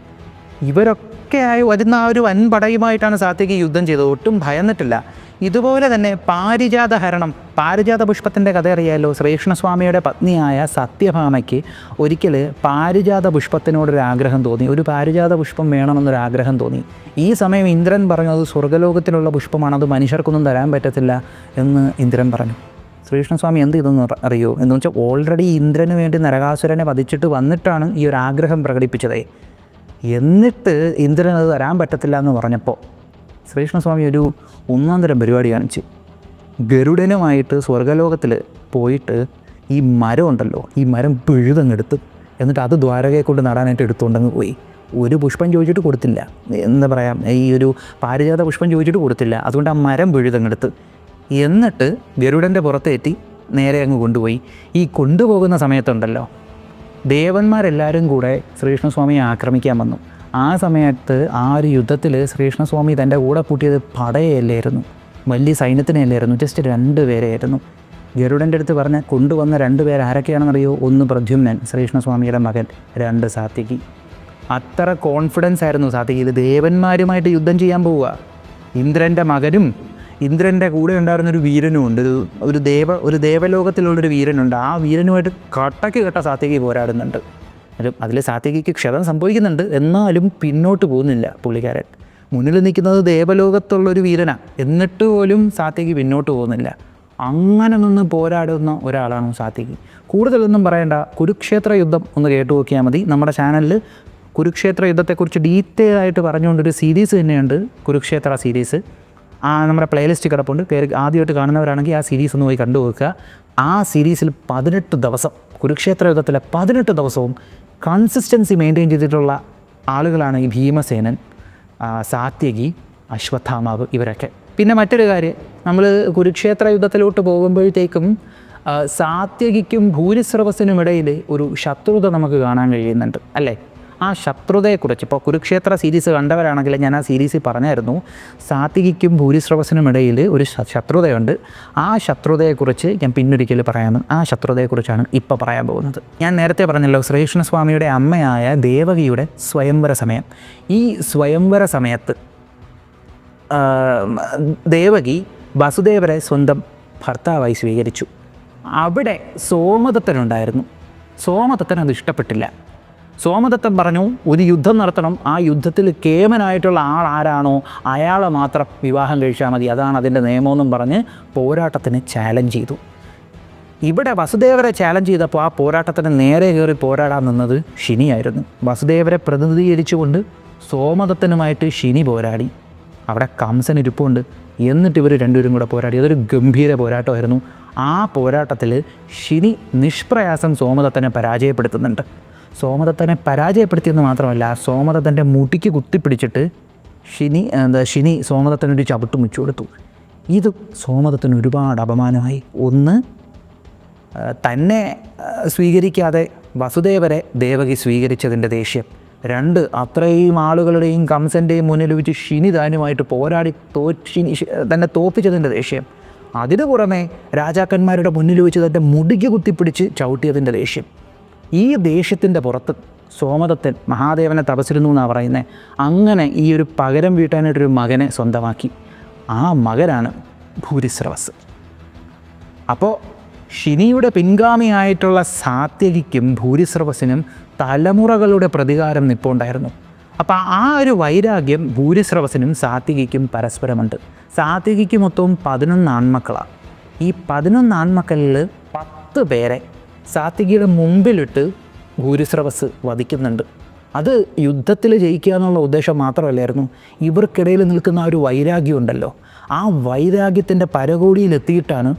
ഇവരൊക്കെയായി വരുന്ന ആ ഒരു വൻ പടയുമായിട്ടാണ് സാത്വികി യുദ്ധം ചെയ്തത്. ഒട്ടും ഭയന്നിട്ടില്ല. ഇതുപോലെ തന്നെ പാരിജാത പുഷ്പത്തിൻ്റെ കഥ അറിയാമല്ലോ. ശ്രീകൃഷ്ണസ്വാമിയുടെ പത്നിയായ സത്യഭാമയ്ക്ക് ഒരിക്കൽ പാരിജാത പുഷ്പത്തിനോടൊരാഗ്രഹം തോന്നി. ഒരു പാരിജാത പുഷ്പം വേണമെന്നൊരാഗ്രഹം തോന്നി. ഈ സമയം ഇന്ദ്രൻ പറഞ്ഞു, അത് സ്വർഗ്ഗലോകത്തിലുള്ള പുഷ്പമാണ്, അത് മനുഷ്യർക്കൊന്നും തരാൻ പറ്റത്തില്ല എന്ന് ഇന്ദ്രൻ പറഞ്ഞു. ശ്രീകൃഷ്ണസ്വാമി എന്ത് ഇതെന്ന് അറിയോ? എന്ന് വെച്ചാൽ ഓൾറെഡി ഇന്ദ്രന് വേണ്ടി നരകാസുരനെ വധിച്ചിട്ട് വന്നിട്ടാണ് ഈ ഒരു ആഗ്രഹം പ്രകടിപ്പിച്ചത്. എന്നിട്ട് ഇന്ദ്രൻ അത് തരാൻ പറ്റത്തില്ല എന്ന് പറഞ്ഞപ്പോൾ ശ്രീകൃഷ്ണസ്വാമി ഒരു 1-ാം തരം പരിപാടി കാണിച്ച് ഗരുഡനുമായിട്ട് സ്വർഗ്ഗലോകത്തിൽ പോയിട്ട് ഈ മരം ഉണ്ടല്ലോ, ഈ മരം പിഴുതങ്ങെടുത്ത് എന്നിട്ട് അത് ദ്വാരകയെ കൊണ്ട് നടാനായിട്ട് എടുത്തുകൊണ്ടങ്ങ് പോയി. ഒരു പുഷ്പം ചോദിച്ചിട്ട് കൊടുത്തില്ല, എന്താ പറയുക, ഈ ഒരു പാരിജാത പുഷ്പം ചോദിച്ചിട്ട് കൊടുത്തില്ല. അതുകൊണ്ട് ആ മരം പിഴുതങ്ങെടുത്ത് എന്നിട്ട് ഗരുഡൻ്റെ പുറത്തേറ്റി നേരെ അങ്ങ് കൊണ്ടുപോയി. ഈ കൊണ്ടുപോകുന്ന സമയത്തുണ്ടല്ലോ, ദേവന്മാരെല്ലാവരും കൂടെ ശ്രീകൃഷ്ണസ്വാമിയെ ആക്രമിക്കാൻ വന്നു. ആ സമയത്ത് ആ ഒരു യുദ്ധത്തിൽ ശ്രീകൃഷ്ണസ്വാമി തൻ്റെ കൂടെ കൂട്ടിയത് പടയല്ലായിരുന്നു, വലിയ സൈന്യത്തിനെയല്ലായിരുന്നു, ജസ്റ്റ് 2 പേരെയായിരുന്നു. ഗരുഡൻ്റെ അടുത്ത് പറഞ്ഞ കൊണ്ടുവന്ന 2 പേർ ആരൊക്കെയാണെന്നറിയോ? ഒന്ന് പ്രദ്യുമ്നൻ, ശ്രീകൃഷ്ണസ്വാമിയുടെ മകൻ, 2 സാത്യകി. അത്ര കോൺഫിഡൻസ് ആയിരുന്നു സാത്യകിയിൽ. ദേവന്മാരുമായിട്ട് യുദ്ധം ചെയ്യാൻ പോവുക. ഇന്ദ്രൻ്റെ മകനും ഇന്ദ്രൻ്റെ കൂടെ ഉണ്ടായിരുന്നൊരു വീരനുമുണ്ട്, ഒരു ദേവലോകത്തിലുള്ളൊരു വീരനുണ്ട്. ആ വീരനുമായിട്ട് കട്ടയ്ക്ക് കെട്ട സാത്യകി പോരാടുന്നുണ്ട്. അതിൽ സാത്യകിക്ക് ക്ഷതം സംഭവിക്കുന്നുണ്ട്, എന്നാലും പിന്നോട്ട് പോകുന്നില്ല പുള്ളിക്കാരൻ. മുന്നിൽ നിൽക്കുന്നത് ദേവലോകത്തുള്ളൊരു വീരനാണ്, എന്നിട്ട് പോലും സാത്യകി പിന്നോട്ട് പോകുന്നില്ല. അങ്ങനെ നിന്ന് പോരാടുന്ന ഒരാളാണ് സാത്യകി. കൂടുതലൊന്നും പറയേണ്ട, കുരുക്ഷേത്ര യുദ്ധം ഒന്ന് കേട്ടു നോക്കിയാൽ മതി. നമ്മുടെ ചാനലിൽ കുരുക്ഷേത്ര യുദ്ധത്തെക്കുറിച്ച് ഡീറ്റെയിൽ ആയിട്ട് പറഞ്ഞുകൊണ്ടൊരു സീരീസ് തന്നെയുണ്ട്, കുരുക്ഷേത്ര സീരീസ്. നമ്മുടെ പ്ലേലിസ്റ്റ് കിടപ്പുണ്ട്. ആദ്യമായിട്ട് കാണുന്നവരാണെങ്കിൽ ആ സീരീസ് ഒന്ന് പോയി കണ്ടു നോക്കുക. ആ സീരീസിൽ 18 ദിവസം, കുരുക്ഷേത്ര യുദ്ധത്തിലെ 18 ദിവസവും കൺസിസ്റ്റൻസി മെയിൻറ്റെയിൻ ചെയ്തിട്ടുള്ള ആളുകളാണ് ഈ ഭീമസേനൻ, സാത്യകി, അശ്വത്ഥാമാവ്, ഇവരൊക്കെ. പിന്നെ മറ്റൊരു കാര്യം, നമ്മൾ കുരുക്ഷേത്ര യുദ്ധത്തിലോട്ട് പോകുമ്പോഴത്തേക്കും സാത്യകിക്കും ഭൂരിശ്രവസിനും ഇടയിൽ ഒരു ശത്രുത നമുക്ക് കാണാൻ കഴിയുന്നുണ്ട്, അല്ലേ? ആ ശത്രുതയെക്കുറിച്ച് ഇപ്പോൾ കുരുക്ഷേത്ര സീരീസ് കണ്ടവരാണെങ്കിൽ ഞാൻ ആ സീരീസിൽ പറഞ്ഞായിരുന്നു, സാത്യകിക്കും ഭൂരിശ്രവസിനും ഇടയിൽ ഒരു ശത്രുതയുണ്ട്. ആ ശത്രുതയെക്കുറിച്ച് ഞാൻ പിന്നൊരിക്കൽ പറയാമെന്ന്. ആ ശത്രുതയെക്കുറിച്ചാണ് ഇപ്പോൾ പറയാൻ പോകുന്നത്. ഞാൻ നേരത്തെ പറഞ്ഞല്ലോ, ശ്രീകൃഷ്ണസ്വാമിയുടെ അമ്മയായ ദേവകിയുടെ സ്വയംവര സമയം. ഈ സ്വയംവര സമയത്ത് ദേവകി വസുദേവരെ സ്വന്തം ഭർത്താവായി സ്വീകരിച്ചു. അവിടെ സോമദത്തനുണ്ടായിരുന്നു. സോമദത്തൻ അത് ഇഷ്ടപ്പെട്ടില്ല. സോമദത്തൻ പറഞ്ഞു, ഒരു യുദ്ധം നടത്തണം, ആ യുദ്ധത്തിൽ കേമനായിട്ടുള്ള ആൾ ആരാണോ അയാളെ മാത്രം വിവാഹം കഴിച്ചാൽ മതി, അതാണ് അതിൻ്റെ നിയമമെന്നും പറഞ്ഞ് പോരാട്ടത്തിന് ചാലഞ്ച് ചെയ്തു. ഇവിടെ വസുദേവരെ ചാലഞ്ച് ചെയ്തപ്പോൾ ആ പോരാട്ടത്തിന് നേരെ കയറി പോരാടാൻ നിന്നത് ശിനിയായിരുന്നു. വസുദേവരെ പ്രതിനിധീകരിച്ചുകൊണ്ട് സോമദത്തനുമായിട്ട് ശിനി പോരാടി. അവിടെ കംസൻ ഇരിപ്പുണ്ട്. എന്നിട്ട് ഇവർ 2 പേരും കൂടെ പോരാടി. അതൊരു ഗംഭീര പോരാട്ടമായിരുന്നു. ആ പോരാട്ടത്തിൽ ശിനി നിഷ്പ്രയാസം സോമദത്തനെ പരാജയപ്പെടുത്തുന്നുണ്ട്. സോമദത്തനെ പരാജയപ്പെടുത്തിയെന്ന് മാത്രമല്ല, സോമദത്തൻ്റെ മുടിക്ക് കുത്തിപ്പിടിച്ചിട്ട് ശിനി സോമദത്തനൊരു ചവിട്ട് മുച്ചു കൊടുത്തു. ഇത് സോമദത്തന് ഒരുപാട് അപമാനമായി. ഒന്ന്, തന്നെ സ്വീകരിക്കാതെ വസുദേവരെ ദേവകി സ്വീകരിച്ചതിൻ്റെ ദേഷ്യം. 2, അത്രയും ആളുകളുടെയും കംസൻ്റെയും മുന്നിൽ വെച്ച് ശിനി താനുമായിട്ട് പോരാടി തന്നെ തോൽപ്പിച്ചതിൻ്റെ ദേഷ്യം. അതിനു പുറമെ രാജാക്കന്മാരുടെ മുന്നിൽ വെച്ച് തൻ്റെ മുടിക്ക് കുത്തിപ്പിടിച്ച് ചവിട്ടിയതിൻ്റെ ദേഷ്യം. ഈ ദേഷ്യത്തിൻ്റെ പുറത്ത് സോമദത്തൻ മഹാദേവനെ തപസ്സിരുന്നു എന്നാണ് പറയുന്നത്. അങ്ങനെ ഈ ഒരു പകരം വീട്ടാനായിട്ടൊരു മകനെ സ്വന്തമാക്കി. ആ മകനാണ് ഭൂരിശ്രവസ്. അപ്പോൾ ശിനിയുടെ പിൻഗാമിയായിട്ടുള്ള സാത്യകിക്കും ഭൂരിശ്രവസിനും തലമുറകളുടെ പ്രതികാരം നിൽപ്പുണ്ടായിരുന്നു. അപ്പോൾ ആ ഒരു വൈരാഗ്യം ഭൂരിശ്രവസിനും സാത്യകിക്കും പരസ്പരമുണ്ട്. സാത്യകിക്ക് മൊത്തവും 11 ആൺമക്കളാണ്. ഈ 11 ആൺമക്കളിൽ 10 പേരെ സാത്യകിയുടെ മുമ്പിലിട്ട് ഭൂരിശ്രവസ് വധിക്കുന്നുണ്ട്. അത് യുദ്ധത്തിൽ ജയിക്കുക എന്നുള്ള ഉദ്ദേശം മാത്രമല്ലായിരുന്നു, ഇവർക്കിടയിൽ നിൽക്കുന്ന ആ ഒരു വൈരാഗ്യം ഉണ്ടല്ലോ, ആ വൈരാഗ്യത്തിൻ്റെ പരകോടിയിലെത്തിയിട്ടാണ്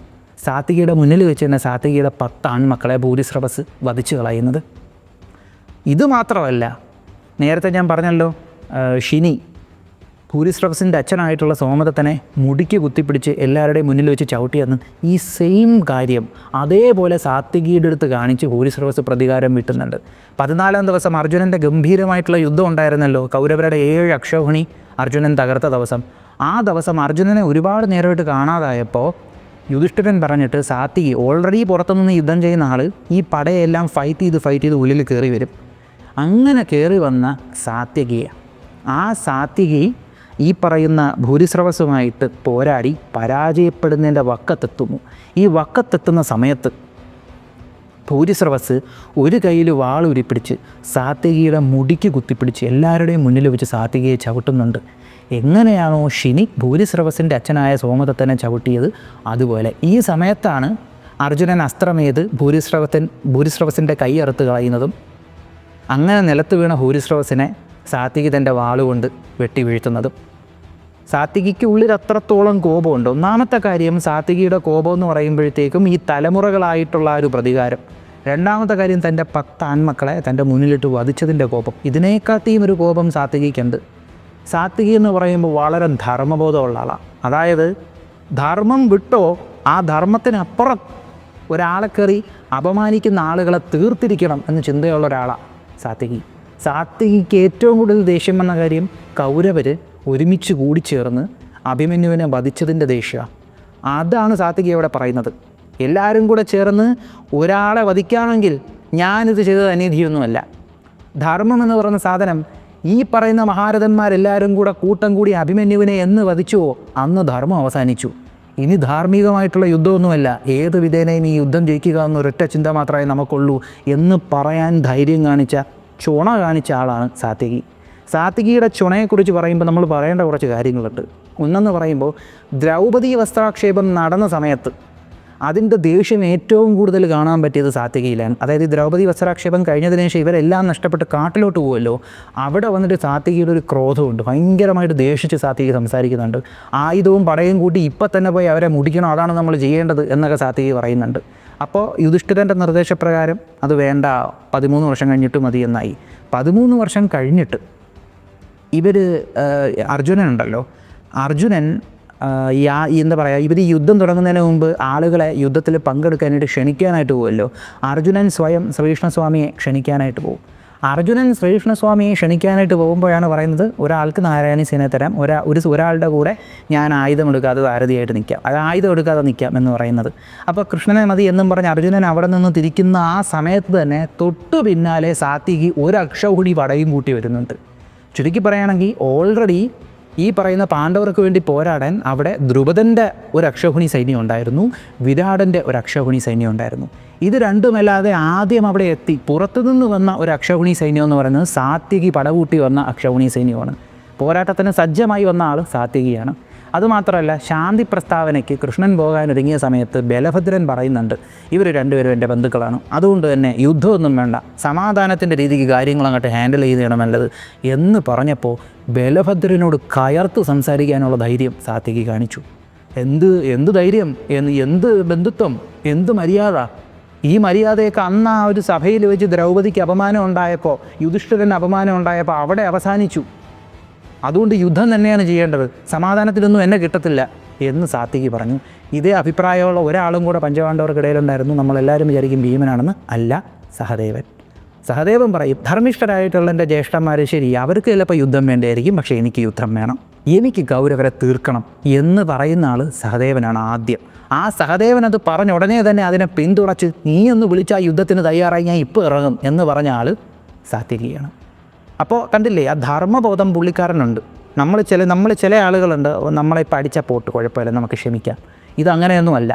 സാത്യകിയുടെ മുന്നിൽ വെച്ച് തന്നെ സാത്യകിയുടെ 10 ആൺമക്കളെ ഭൂരിശ്രവസ് വധിച്ചു കളയുന്നത്. ഇതുമാത്രമല്ല, നേരത്തെ ഞാൻ പറഞ്ഞല്ലോ, ശിനി ഭൂരിശ്രവസിൻ്റെ അച്ഛനായിട്ടുള്ള സോമദത്തനെ മുടിക്ക് കുത്തിപ്പിടിച്ച് എല്ലാവരുടെയും മുന്നിൽ വെച്ച് ചവിട്ടിയെന്ന് ഈ സെയിം കാര്യം അതേപോലെ സാത്യകിയുടെ അടുത്ത് കാണിച്ച് ഭൂരിശ്രവസ് പ്രതികാരം വീട്ടുന്നുണ്ട്. 14-ാം ദിവസം അർജുനൻ്റെ ഗംഭീരമായിട്ടുള്ള യുദ്ധം ഉണ്ടായിരുന്നല്ലോ, കൗരവരുടെ 7 അക്ഷൗഹിണി അർജുനൻ തകർത്ത ദിവസം. ആ ദിവസം അർജുനനെ ഒരുപാട് നേരമായിട്ട് കാണാതായപ്പോൾ യുധിഷ്ഠിരൻ പറഞ്ഞിട്ട്, സാത്യകി ഓൾറെഡി പുറത്തുനിന്ന് യുദ്ധം ചെയ്യുന്ന ആൾ ഈ പടയെല്ലാം ഫൈറ്റ് ചെയ്ത് ഉള്ളിൽ കയറി വരും. അങ്ങനെ കയറി വന്ന സാത്യകിയെ, ആ സാത്യകി ഈ പറയുന്ന ഭൂരിശ്രവസുമായിട്ട് പോരാടി പരാജയപ്പെടുന്നതിൻ്റെ വക്കത്തെത്തുന്നു. ഈ വക്കത്തെത്തുന്ന സമയത്ത് ഭൂരിശ്രവസ് ഒരു കയ്യിൽ വാളുരുപ്പിടിച്ച് സാത്യകിയുടെ മുടിക്ക് കുത്തിപ്പിടിച്ച് എല്ലാവരുടെയും മുന്നിൽ വെച്ച് സാത്യകിയെ ചവിട്ടുന്നുണ്ട്. എങ്ങനെയാണോ ശിനി ഭൂരിശ്രവസിൻ്റെ അച്ഛനായ സോമദത്തനെ ചവിട്ടിയത്, അതുപോലെ ഈ സമയത്താണ് അർജുനൻ അസ്ത്രമേത് ഭൂരിശ്രവസിൻ്റെ കൈ അറുത്ത് കളയുന്നതും. അങ്ങനെ നിലത്ത് വീണ ഭൂരിശ്രവസിനെ സാത്യകി തൻ്റെ വാളുകൊണ്ട് വെട്ടി വീഴ്ത്തുന്നതും. സാത്യകിക്ക് ഉള്ളിൽ അത്രത്തോളം കോപമുണ്ട്. ഒന്നാമത്തെ കാര്യം, സാത്യകിയുടെ കോപം എന്ന് പറയുമ്പോഴത്തേക്കും ഈ തലമുറകളായിട്ടുള്ള ഒരു പ്രതികാരം. രണ്ടാമത്തെ കാര്യം തൻ്റെ 10 ആൺമക്കളെ തൻ്റെ മുന്നിലിട്ട് വധിച്ചതിൻ്റെ കോപം. ഇതിനേക്കാട്ടിയും ഒരു കോപം സാത്വികിക്കുണ്ട്. സാത്വികി എന്ന് പറയുമ്പോൾ വളരെ ധർമ്മബോധമുള്ള ആളാണ്. അതായത് ധർമ്മം വിട്ടോ ആ ധർമ്മത്തിനപ്പുറം ഒരാളെ കയറി അപമാനിക്കുന്ന ആളുകളെ തീർത്തിരിക്കണം എന്ന് ചിന്തയുള്ള ഒരാളാണ് സാത്വികി. സാത്വികിക്ക് ഏറ്റവും കൂടുതൽ ദേഷ്യം വന്ന കാര്യം കൗരവർ ഒരുമിച്ച് കൂടിച്ചേർന്ന് അഭിമന്യുവിനെ വധിച്ചതിൻ്റെ ദേഷ്യമാണ്. അതാണ് സാത്വികി അവിടെ പറയുന്നത്. എല്ലാവരും കൂടെ ചേർന്ന് ഒരാളെ വധിക്കുകയാണെങ്കിൽ ഞാനിത് ചെയ്തത് അനീതിയൊന്നുമല്ല. ധർമ്മം എന്ന് പറയുന്ന സാധനം ഈ പറയുന്ന മഹാരഥന്മാരെല്ലാവരും കൂടെ കൂട്ടം കൂടി അഭിമന്യുവിനെ എന്ന് വധിച്ചുവോ അന്ന് ധർമ്മം അവസാനിച്ചു. ഇനി ധാർമ്മികമായിട്ടുള്ള യുദ്ധമൊന്നുമല്ല, ഏത് വിധേനയും ഈ യുദ്ധം ജയിക്കുക എന്നൊരൊറ്റ ചിന്ത മാത്രമേ നമുക്കുള്ളൂ എന്ന് പറയാൻ ധൈര്യം കാണിച്ച, ചുണ കാണിച്ച ആളാണ് സാത്വികി. സാത്വികിയുടെ ചുണയെക്കുറിച്ച് പറയുമ്പോൾ നമ്മൾ പറയേണ്ട കുറച്ച് കാര്യങ്ങളുണ്ട്. ഒന്നെന്ന് പറയുമ്പോൾ ദ്രൗപദി വസ്ത്രാക്ഷേപം നടന്ന സമയത്ത് അതിൻ്റെ ദേഷ്യം ഏറ്റവും കൂടുതൽ കാണാൻ പറ്റിയത് സാത്വികിയിലാണ്. അതായത് ദ്രൗപദി വസ്ത്രാക്ഷേപം കഴിഞ്ഞതിന് ശേഷം ഇവരെല്ലാം നഷ്ടപ്പെട്ട് കാട്ടിലോട്ട് പോകുമല്ലോ, അവിടെ വന്നിട്ട് സാത്വികിയുടെ ഒരു ക്രോധമുണ്ട്. ഭയങ്കരമായിട്ട് ദേഷിച്ച് സാത്വികി സംസാരിക്കുന്നുണ്ട്. ആയുധവും പടയും കൂട്ടി ഇപ്പം തന്നെ പോയി അവരെ മുടിക്കണം, അതാണ് നമ്മൾ ചെയ്യേണ്ടത് എന്നൊക്കെ സാത്വികി പറയുന്നുണ്ട്. അപ്പോൾ യുധിഷ്ഠിരൻ്റെ നിർദ്ദേശപ്രകാരം അത് വേണ്ട, 13 വർഷം കഴിഞ്ഞിട്ട് മതി എന്നായി. 13 വർഷം കഴിഞ്ഞിട്ട് അർജുനനുണ്ടല്ലോ, അർജുനൻ എന്താ പറയുക, ഇവർ യുദ്ധം തുടങ്ങുന്നതിന് മുമ്പ് ആളുകളെ യുദ്ധത്തിൽ പങ്കെടുക്കാനായിട്ട് ക്ഷണിക്കാനായിട്ട് പോകുമല്ലോ. അർജുനൻ സ്വയം ശ്രീകൃഷ്ണസ്വാമിയെ ക്ഷണിക്കാനായിട്ട് പോകും. അർജുനൻ ശ്രീകൃഷ്ണസ്വാമിയെ ക്ഷണിക്കാനായിട്ട് പോകുമ്പോഴാണ് പറയുന്നത്, ഒരാൾക്ക് നാരായണി സേനയെ തരാം, ഒരാളുടെ കൂടെ ഞാൻ ആയുധം എടുക്കാതെ സാരഥിയായിട്ട് നിൽക്കാം, അത് ആയുധം എടുക്കാതെ നിൽക്കാം എന്ന് പറയുന്നത്. അപ്പോൾ കൃഷ്ണനെ മതി എന്നും പറഞ്ഞ് അർജുനൻ അവിടെ നിന്ന് തിരിക്കുന്ന ആ സമയത്ത് തന്നെ തൊട്ടു പിന്നാലെ സാത്വികി ഒരു അക്ഷൗഹിണി പടയും കൂട്ടി വരുന്നുണ്ട്. ചുരുക്കി പറയുകയാണെങ്കിൽ ഓൾറെഡി ഈ പറയുന്ന പാണ്ഡവർക്ക് വേണ്ടി പോരാടാൻ അവിടെ ദ്രുപദൻ്റെ ഒരു അക്ഷൗഹിണി സൈന്യം ഉണ്ടായിരുന്നു, വിരാടൻ്റെ ഒരു അക്ഷൗഹിണി സൈന്യം ഉണ്ടായിരുന്നു. ഇത് രണ്ടുമല്ലാതെ ആദ്യം അവിടെ എത്തി പുറത്തുനിന്ന് വന്ന ഒരു അക്ഷൗഹിണി സൈന്യം എന്ന് പറയുന്നത് സാത്വികി പടകൂട്ടി വന്ന അക്ഷൗഹിണി സൈന്യമാണ്. പോരാട്ടത്തിന് സജ്ജമായി വന്ന ആൾ സാത്വികിയാണ്. അതുമാത്രമല്ല, ശാന്തി പ്രസ്താവനയ്ക്ക് കൃഷ്ണൻ പോകാൻ ഒരുങ്ങിയ സമയത്ത് ബലഭദ്രൻ പറയുന്നുണ്ട്, ഇവർ രണ്ടുപേരും എൻ്റെ ബന്ധുക്കളാണ്, അതുകൊണ്ട് തന്നെ യുദ്ധമൊന്നും വേണ്ട, സമാധാനത്തിൻ്റെ രീതിക്ക് കാര്യങ്ങൾ അങ്ങോട്ട് ഹാൻഡിൽ ചെയ്യണം നല്ലത് എന്ന് പറഞ്ഞപ്പോൾ ബലഭദ്രനോട് കയർത്ത് സംസാരിക്കാനുള്ള ധൈര്യം സാത്വികി കാണിച്ചു. എന്ത് ധൈര്യം, എന്ത് ബന്ധുത്വം, എന്ത് മര്യാദ! ഈ മര്യാദയൊക്കെ അന്ന് ആ ഒരു സഭയിൽ വെച്ച് ദ്രൗപദിക്ക് അപമാനം ഉണ്ടായപ്പോൾ, യുധിഷ്ഠിരന് അപമാനം ഉണ്ടായപ്പോൾ അവിടെ അവസാനിച്ചു. അതുകൊണ്ട് യുദ്ധം തന്നെയാണ് ചെയ്യേണ്ടത്, സമാധാനത്തിലൊന്നും എന്നെ കിട്ടത്തില്ല എന്ന് സാത്വികി പറഞ്ഞു. ഇതേ അഭിപ്രായമുള്ള ഒരാളും കൂടെ പഞ്ചപാണ്ഡവർക്കിടയിലുണ്ടായിരുന്നു. നമ്മളെല്ലാവരും വിചാരിക്കും ഭീമനാണെന്ന്. അല്ല, സഹദേവൻ. സഹദേവൻ പറയും, ധർമ്മിഷ്ഠരായിട്ടുള്ള എൻ്റെ ജ്യേഷ്ഠന്മാർ ശരി, അവർക്ക് ചിലപ്പോൾ യുദ്ധം വേണ്ടിയായിരിക്കും, പക്ഷേ എനിക്ക് യുദ്ധം വേണം, എനിക്ക് കൗരവരെ തീർക്കണം എന്ന് പറയുന്ന ആൾ സഹദേവനാണ് ആദ്യം. ആ സഹദേവൻ അത് പറഞ്ഞ ഉടനെ തന്നെ അതിനെ പിന്തുണച്ച് നീ ഒന്ന് വിളിച്ചാൽ യുദ്ധത്തിന് തയ്യാറായി ഞാൻ ഇപ്പോൾ ഇറങ്ങും എന്ന് പറഞ്ഞ ആൾ സാത്വികിയാണ്. അപ്പോൾ കണ്ടില്ലേ, ആ ധർമ്മബോധം പുള്ളിക്കാരനുണ്ട്. നമ്മൾ ചില ആളുകളുണ്ട്, നമ്മളെ ഇപ്പോൾ അടിച്ചാൽ പോട്ട് കുഴപ്പമില്ല, നമുക്ക് ക്ഷമിക്കാം. ഇതങ്ങനെയൊന്നുമല്ല.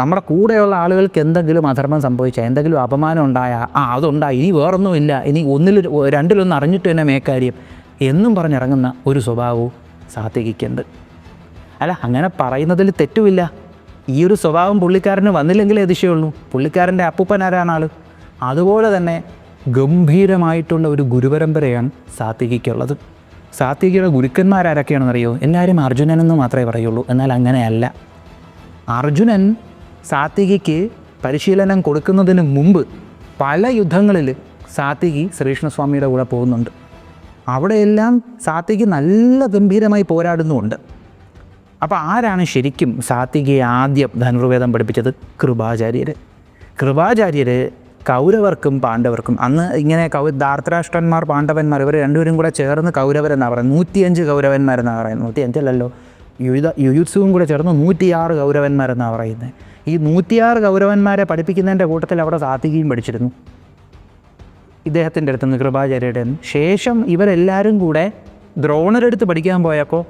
നമ്മുടെ കൂടെയുള്ള ആളുകൾക്ക് എന്തെങ്കിലും അധർമ്മം സംഭവിച്ചാൽ, എന്തെങ്കിലും അപമാനം ഉണ്ടായാൽ അതുണ്ടായി, ഇനി വേറൊന്നുമില്ല, ഇനി രണ്ടിലൊന്ന് അറിഞ്ഞിട്ട് തന്നെ മേക്കാര്യം എന്നും പറഞ്ഞിറങ്ങുന്ന ഒരു സ്വഭാവവും സാത്വികിക്കുണ്ട്. അല്ല, അങ്ങനെ പറയുന്നതിൽ തെറ്റുമില്ല. ഈ ഒരു സ്വഭാവം പുള്ളിക്കാരന് വന്നില്ലെങ്കിലേ അതിശയമുള്ളൂ. പുള്ളിക്കാരൻ്റെ അപ്പൂപ്പൻ ആരാണ് ആൾ. അതുപോലെ തന്നെ ഗംഭീരമായിട്ടുള്ള ഒരു ഗുരുപരമ്പരയാണ് സാത്വികിക്കുള്ളത്. സാത്വികിയുടെ ഗുരുക്കന്മാരാരൊക്കെയാണെന്നറിയോ? എല്ലാവരും അർജുനനെന്ന് മാത്രമേ പറയുള്ളൂ. എന്നാൽ അങ്ങനെയല്ല. അർജുനൻ സാത്വികിക്ക് പരിശീലനം കൊടുക്കുന്നതിന് മുമ്പ് പല യുദ്ധങ്ങളിൽ സാത്വികി ശ്രീകൃഷ്ണസ്വാമിയുടെ കൂടെ പോകുന്നുണ്ട്. അവിടെയെല്ലാം സാത്വികി നല്ല ഗംഭീരമായി പോരാടുന്നുമുണ്ട്. അപ്പോൾ ആരാണ് ശരിക്കും സാത്വികിയെ ആദ്യം ധനുർവേദം പഠിപ്പിച്ചത്? കൃപാചാര്യർ കൗരവർക്കും പാണ്ഡവർക്കും അന്ന് ഇങ്ങനെ ധാർത്തരാഷ്ട്രന്മാർ, പാണ്ഡവന്മാർ ഇവർ രണ്ടുപേരും കൂടെ ചേർന്ന് കൗരവരെന്നാണ് പറയുന്നത്. 105 കൗരവന്മാരെന്നാണ് പറയുന്നത്. 105 യുയുത്സുവും കൂടെ ചേർന്ന് 106 കൗരവന്മാരെന്നാണ് പറയുന്നത്. ഈ 106 കൗരവന്മാരെ പഠിപ്പിക്കുന്നതിൻ്റെ കൂട്ടത്തിൽ അവിടെ സാത്വികിയും പഠിച്ചിരുന്നു ഇദ്ദേഹത്തിൻ്റെ അടുത്തുനിന്ന്, കൃപാചാര്യരുടെ. ശേഷം ഇവരെല്ലാവരും കൂടെ ദ്രോണരെടുത്ത് പഠിക്കാൻ പോയപ്പോൾ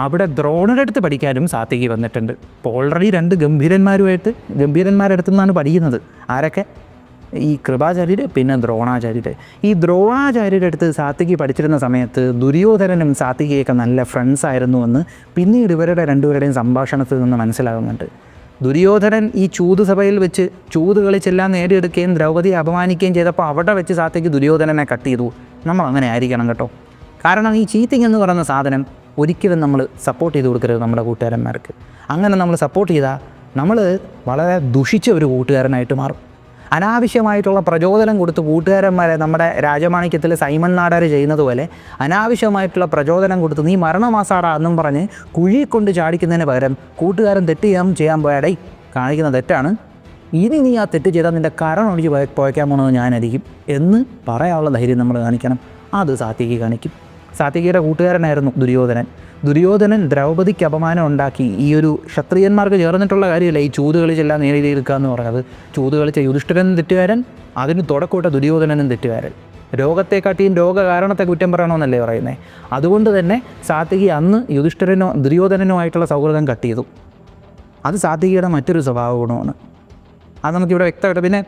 അവിടെ ദ്രോണരെടുത്ത് പഠിക്കാനും സാത്വികി വന്നിട്ടുണ്ട്. അപ്പോൾ ഓൾറെഡി 2 ഗംഭീരന്മാരുടെ അടുത്തു നിന്നാണ് പഠിക്കുന്നത്. ആരൊക്കെ? ഈ കൃപാചാര്യർ, പിന്നെ ദ്രോണാചാര്യർ. ഈ ദ്രോണാചാര്യരുടെ അടുത്ത് സാത്വികി പഠിച്ചിരുന്ന സമയത്ത് ദുര്യോധനനും സാത്വികിയൊക്കെ നല്ല ഫ്രണ്ട്സ് ആയിരുന്നുവെന്ന് പിന്നീട് ഇവരുടെ രണ്ടുപേരുടെയും സംഭാഷണത്തിൽ നിന്ന് മനസ്സിലാകുന്നുണ്ട്. ദുര്യോധനൻ ഈ ചൂതുസഭയിൽ വെച്ച് ചൂത് കളിച്ചെല്ലാം നേടിയെടുക്കുകയും ദ്രൗപദിയെ അപമാനിക്കുകയും ചെയ്തപ്പോൾ അവിടെ വെച്ച് സാത്വികി ദുര്യോധനനെ കട്ട് ചെയ്തു. നമ്മൾ അങ്ങനെ ആയിരിക്കണം കേട്ടോ. കാരണം ഈ ചീറ്റിംഗ് എന്ന് പറയുന്ന സാധനം ഒരിക്കലും നമ്മൾ സപ്പോർട്ട് ചെയ്ത് കൊടുക്കരുത് നമ്മുടെ കൂട്ടുകാരന്മാർക്ക്. അങ്ങനെ നമ്മൾ സപ്പോർട്ട് ചെയ്താൽ നമ്മൾ വളരെ ദുഷിച്ച ഒരു കൂട്ടുകാരനായിട്ട് മാറും. അനാവശ്യമായിട്ടുള്ള പ്രചോദനം കൊടുത്ത് കൂട്ടുകാരന്മാരെ നമ്മുടെ രാജമാണിക്യത്തിൽ സൈമൺ നാടാർ ചെയ്യുന്നത് പോലെ അനാവശ്യമായിട്ടുള്ള പ്രചോദനം കൊടുത്ത് നീ മരണമാസാടാ എന്നും പറഞ്ഞ് കുഴി കൊണ്ട് ചാടിക്കുന്നതിന് പകരം കൂട്ടുകാരൻ തെറ്റ് ചെയ്യാൻ പോയാടേ കാണിക്കുന്ന തെറ്റാണ്, ഇനി നീ ആ തെറ്റ് ചെയ്താൽ നിൻ്റെ കരണൊഴിച്ച് പോയക്കാൻ പോകണമെന്ന് ഞാനായിരിക്കും എന്ന് പറയാനുള്ള ധൈര്യം നമ്മൾ കാണിക്കണം. അത് സാത്വികി കാണിക്കും. സാത്വികിയുടെ കൂട്ടുകാരനായിരുന്നു ദുര്യോധനൻ ദ്രൗപദിക്ക് അപമാനം ഉണ്ടാക്കി. ഈ ഒരു ക്ഷത്രിയന്മാർക്ക് ചേർന്നിട്ടുള്ള കാര്യമില്ല ഈ ചൂത് കളിച്ചെല്ലാം നേടിയെടുക്കുക എന്ന് പറയുന്നത്. ചൂത് കളിച്ച യുധിഷ്ഠിരനും തെറ്റുകാരൻ, അതിന് തുടക്കമിട്ട ദുര്യോധനനും തെറ്റുകാരൻ. രോഗത്തെക്കാട്ടിയും രോഗകാരണത്തെ കുറ്റം പറയണമെന്നല്ലേ പറയുന്നത്. അതുകൊണ്ട് തന്നെ സാത്വികി അന്ന് ദുര്യോധനനോ ആയിട്ടുള്ള സൗഹൃദം കട്ട് ചെയ്തു. അത് സാത്വികിയുടെ മറ്റൊരു സ്വഭാവ ഗുണമാണ്. അത് നമുക്കിവിടെ വ്യക്തമായിട്ട്. പിന്നെ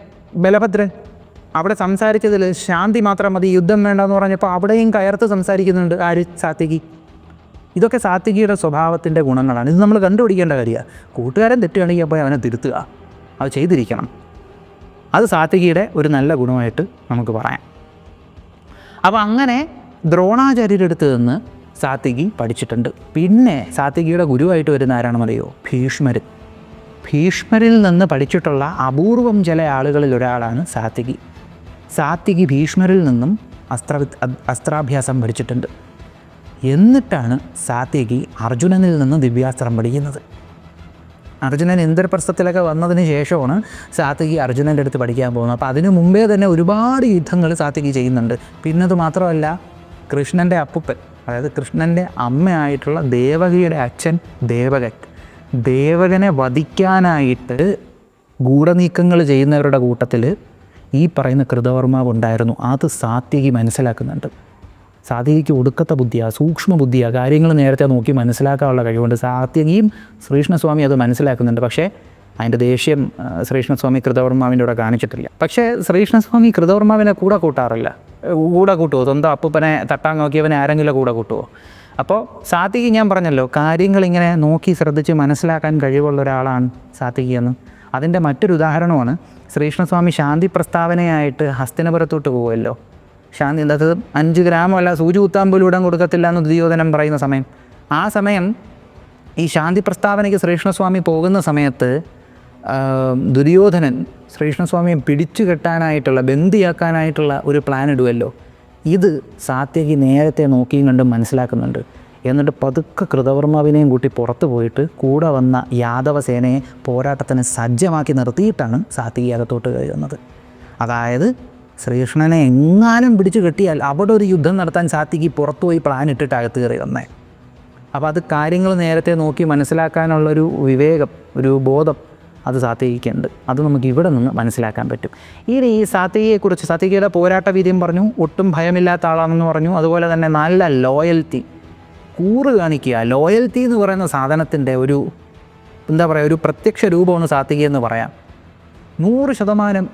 ബലഭദ്രൻ അവിടെ സംസാരിച്ചതിൽ ശാന്തി മാത്രം മതി, യുദ്ധം വേണ്ടെന്ന് പറഞ്ഞപ്പോൾ അവിടെയും കയർത്ത് സംസാരിക്കുന്നുണ്ട് ആര്? സാത്വികി. ഇതൊക്കെ സാത്വികിയുടെ സ്വഭാവത്തിൻ്റെ ഗുണങ്ങളാണ്. ഇത് നമ്മൾ കണ്ടുപിടിക്കേണ്ട കാര്യമാണ്. കൂട്ടുകാരൻ തെറ്റുകയാണെങ്കിൽ അപ്പോൾ അവനെ തിരുത്തുക, അത് ചെയ്തിരിക്കണം. അത് സാത്വികിയുടെ ഒരു നല്ല ഗുണമായിട്ട് നമുക്ക് പറയാം. അപ്പോൾ അങ്ങനെ ദ്രോണാചാര്യരുടെ അടുത്ത് നിന്ന് സാത്വികി പഠിച്ചിട്ടുണ്ട്. പിന്നെ സാത്വികിയുടെ ഗുരുവായിട്ട് വരുന്ന ആരാണെന്നറിയോ? ഭീഷ്മരിൽ നിന്ന് പഠിച്ചിട്ടുള്ള അപൂർവം ചില ആളുകളിൽ ഒരാളാണ് സാത്വികി. സാത്വികി ഭീഷ്മരിൽ നിന്നും അസ്ത്രാഭ്യാസം പഠിച്ചിട്ടുണ്ട്. എന്നിട്ടാണ് സാത്വികി അർജുനനിൽ നിന്ന് ദിവ്യാസ്ത്രം പഠിക്കുന്നത്. അർജുനൻ ഇന്ദ്രപ്രസ്ഥത്തിലൊക്കെ വന്നതിന് ശേഷമാണ് സാത്വികി അർജുനൻ്റെ അടുത്ത് പഠിക്കാൻ പോകുന്നത്. അപ്പോൾ അതിനു മുമ്പേ തന്നെ ഒരുപാട് യുദ്ധങ്ങൾ സാത്വികി ചെയ്യുന്നുണ്ട്. പിന്നത് മാത്രമല്ല, കൃഷ്ണൻ്റെ അപ്പൂപ്പൻ, അതായത് കൃഷ്ണൻ്റെ അമ്മയായിട്ടുള്ള ദേവകിയുടെ അച്ഛൻ ദേവകനെ വധിക്കാനായിട്ട് ഗൂഢനീക്കങ്ങൾ ചെയ്യുന്നവരുടെ കൂട്ടത്തിൽ ഈ പറയുന്ന കൃതവർമാവ് ഉണ്ടായിരുന്നു. അത് സാത്വികി മനസ്സിലാക്കുന്നുണ്ട്. സാത്വികിക്ക് ഒടുക്കത്തെ ബുദ്ധിയാണ്, സൂക്ഷ്മ ബുദ്ധിയാണ്, കാര്യങ്ങൾ നേരത്തെ നോക്കി മനസ്സിലാക്കാനുള്ള കഴിവുണ്ട്. സാത്വികിയും ശ്രീകൃഷ്ണസ്വാമി അത് മനസ്സിലാക്കുന്നുണ്ട്. പക്ഷേ അതിൻ്റെ ദേഷ്യം ശ്രീകൃഷ്ണസ്വാമി കൃതവർമാവിൻ്റെ കൂടെ കാണിച്ചിട്ടില്ല. പക്ഷേ ശ്രീകൃഷ്ണസ്വാമി കൃതവർമാവിനെ കൂടെ കൂട്ടാറില്ല. കൂടെ കൂട്ടുമോ? സ്വന്തം അപ്പൂപ്പനെ തട്ടാൻ നോക്കിയവനെ ആരെങ്കിലും കൂടെ കൂട്ടുമോ? അപ്പോൾ സാത്വികി, ഞാൻ പറഞ്ഞല്ലോ, കാര്യങ്ങളിങ്ങനെ നോക്കി ശ്രദ്ധിച്ച് മനസ്സിലാക്കാൻ കഴിവുള്ള ഒരാളാണ് സാത്വികി എന്ന്. അതിൻ്റെ മറ്റൊരു ഉദാഹരണമാണ് ശ്രീകൃഷ്ണസ്വാമി ശാന്തി പ്രസ്താവനയായിട്ട് ഹസ്തിനപുരത്തോട്ട് പോകുമല്ലോ. ശാന്തി അത് 5 ഗ്രാമല്ല, സൂചി കുത്താൻ പോലും ഇടം കൊടുക്കത്തില്ല എന്ന് ദുര്യോധനൻ പറയുന്ന സമയം, ആ സമയം ഈ ശാന്തി പ്രസ്താവനയ്ക്ക് ശ്രീകൃഷ്ണസ്വാമി പോകുന്ന സമയത്ത് ദുര്യോധനൻ ശ്രീകൃഷ്ണസ്വാമിയെ പിടിച്ചു കെട്ടാനായിട്ടുള്ള, ബന്ദിയാക്കാനായിട്ടുള്ള ഒരു പ്ലാൻ ഇടുമല്ലോ. ഇത് സാത്വികി നേരത്തെ നോക്കിയും കണ്ടും മനസ്സിലാക്കുന്നുണ്ട്. എന്നിട്ട് പതുക്കെ കൃതവർമാവിനെയും കൂട്ടി പുറത്തു പോയിട്ട് കൂടെ വന്ന യാദവ സേനയെ പോരാട്ടത്തിന് സജ്ജമാക്കി നിർത്തിയിട്ടാണ് സാത്വികി അകത്തോട്ട് കയറുന്നത്. അതായത് ശ്രീകൃഷ്ണനെ എങ്ങാനും പിടിച്ചു കെട്ടിയാൽ അവിടെ ഒരു യുദ്ധം നടത്താൻ സാത്വികി പുറത്തുപോയി പ്ലാൻ ഇട്ടിട്ട് അകത്ത് കയറി വന്നേ. അപ്പോൾ അത് കാര്യങ്ങൾ നേരത്തെ നോക്കി മനസ്സിലാക്കാനുള്ളൊരു വിവേകം, ഒരു ബോധം അത് സാത്വികയ്ക്കുണ്ട്. അത് നമുക്ക് ഇവിടെ നിന്ന് മനസ്സിലാക്കാൻ പറ്റും. ഈ സാത്വികയെക്കുറിച്ച്, സാത്വികയുടെ പോരാട്ട വീര്യം പറഞ്ഞു, ഒട്ടും ഭയമില്ലാത്ത ആളാണെന്ന് പറഞ്ഞു. അതുപോലെ തന്നെ നല്ല ലോയൽറ്റി, കൂറ് കാണിക്കുക. ലോയൽറ്റി എന്ന് പറയുന്ന സാധനത്തിൻ്റെ ഒരു ഒരു പ്രത്യക്ഷ രൂപമാണ് സാത്വികി എന്ന് പറയാം. 100%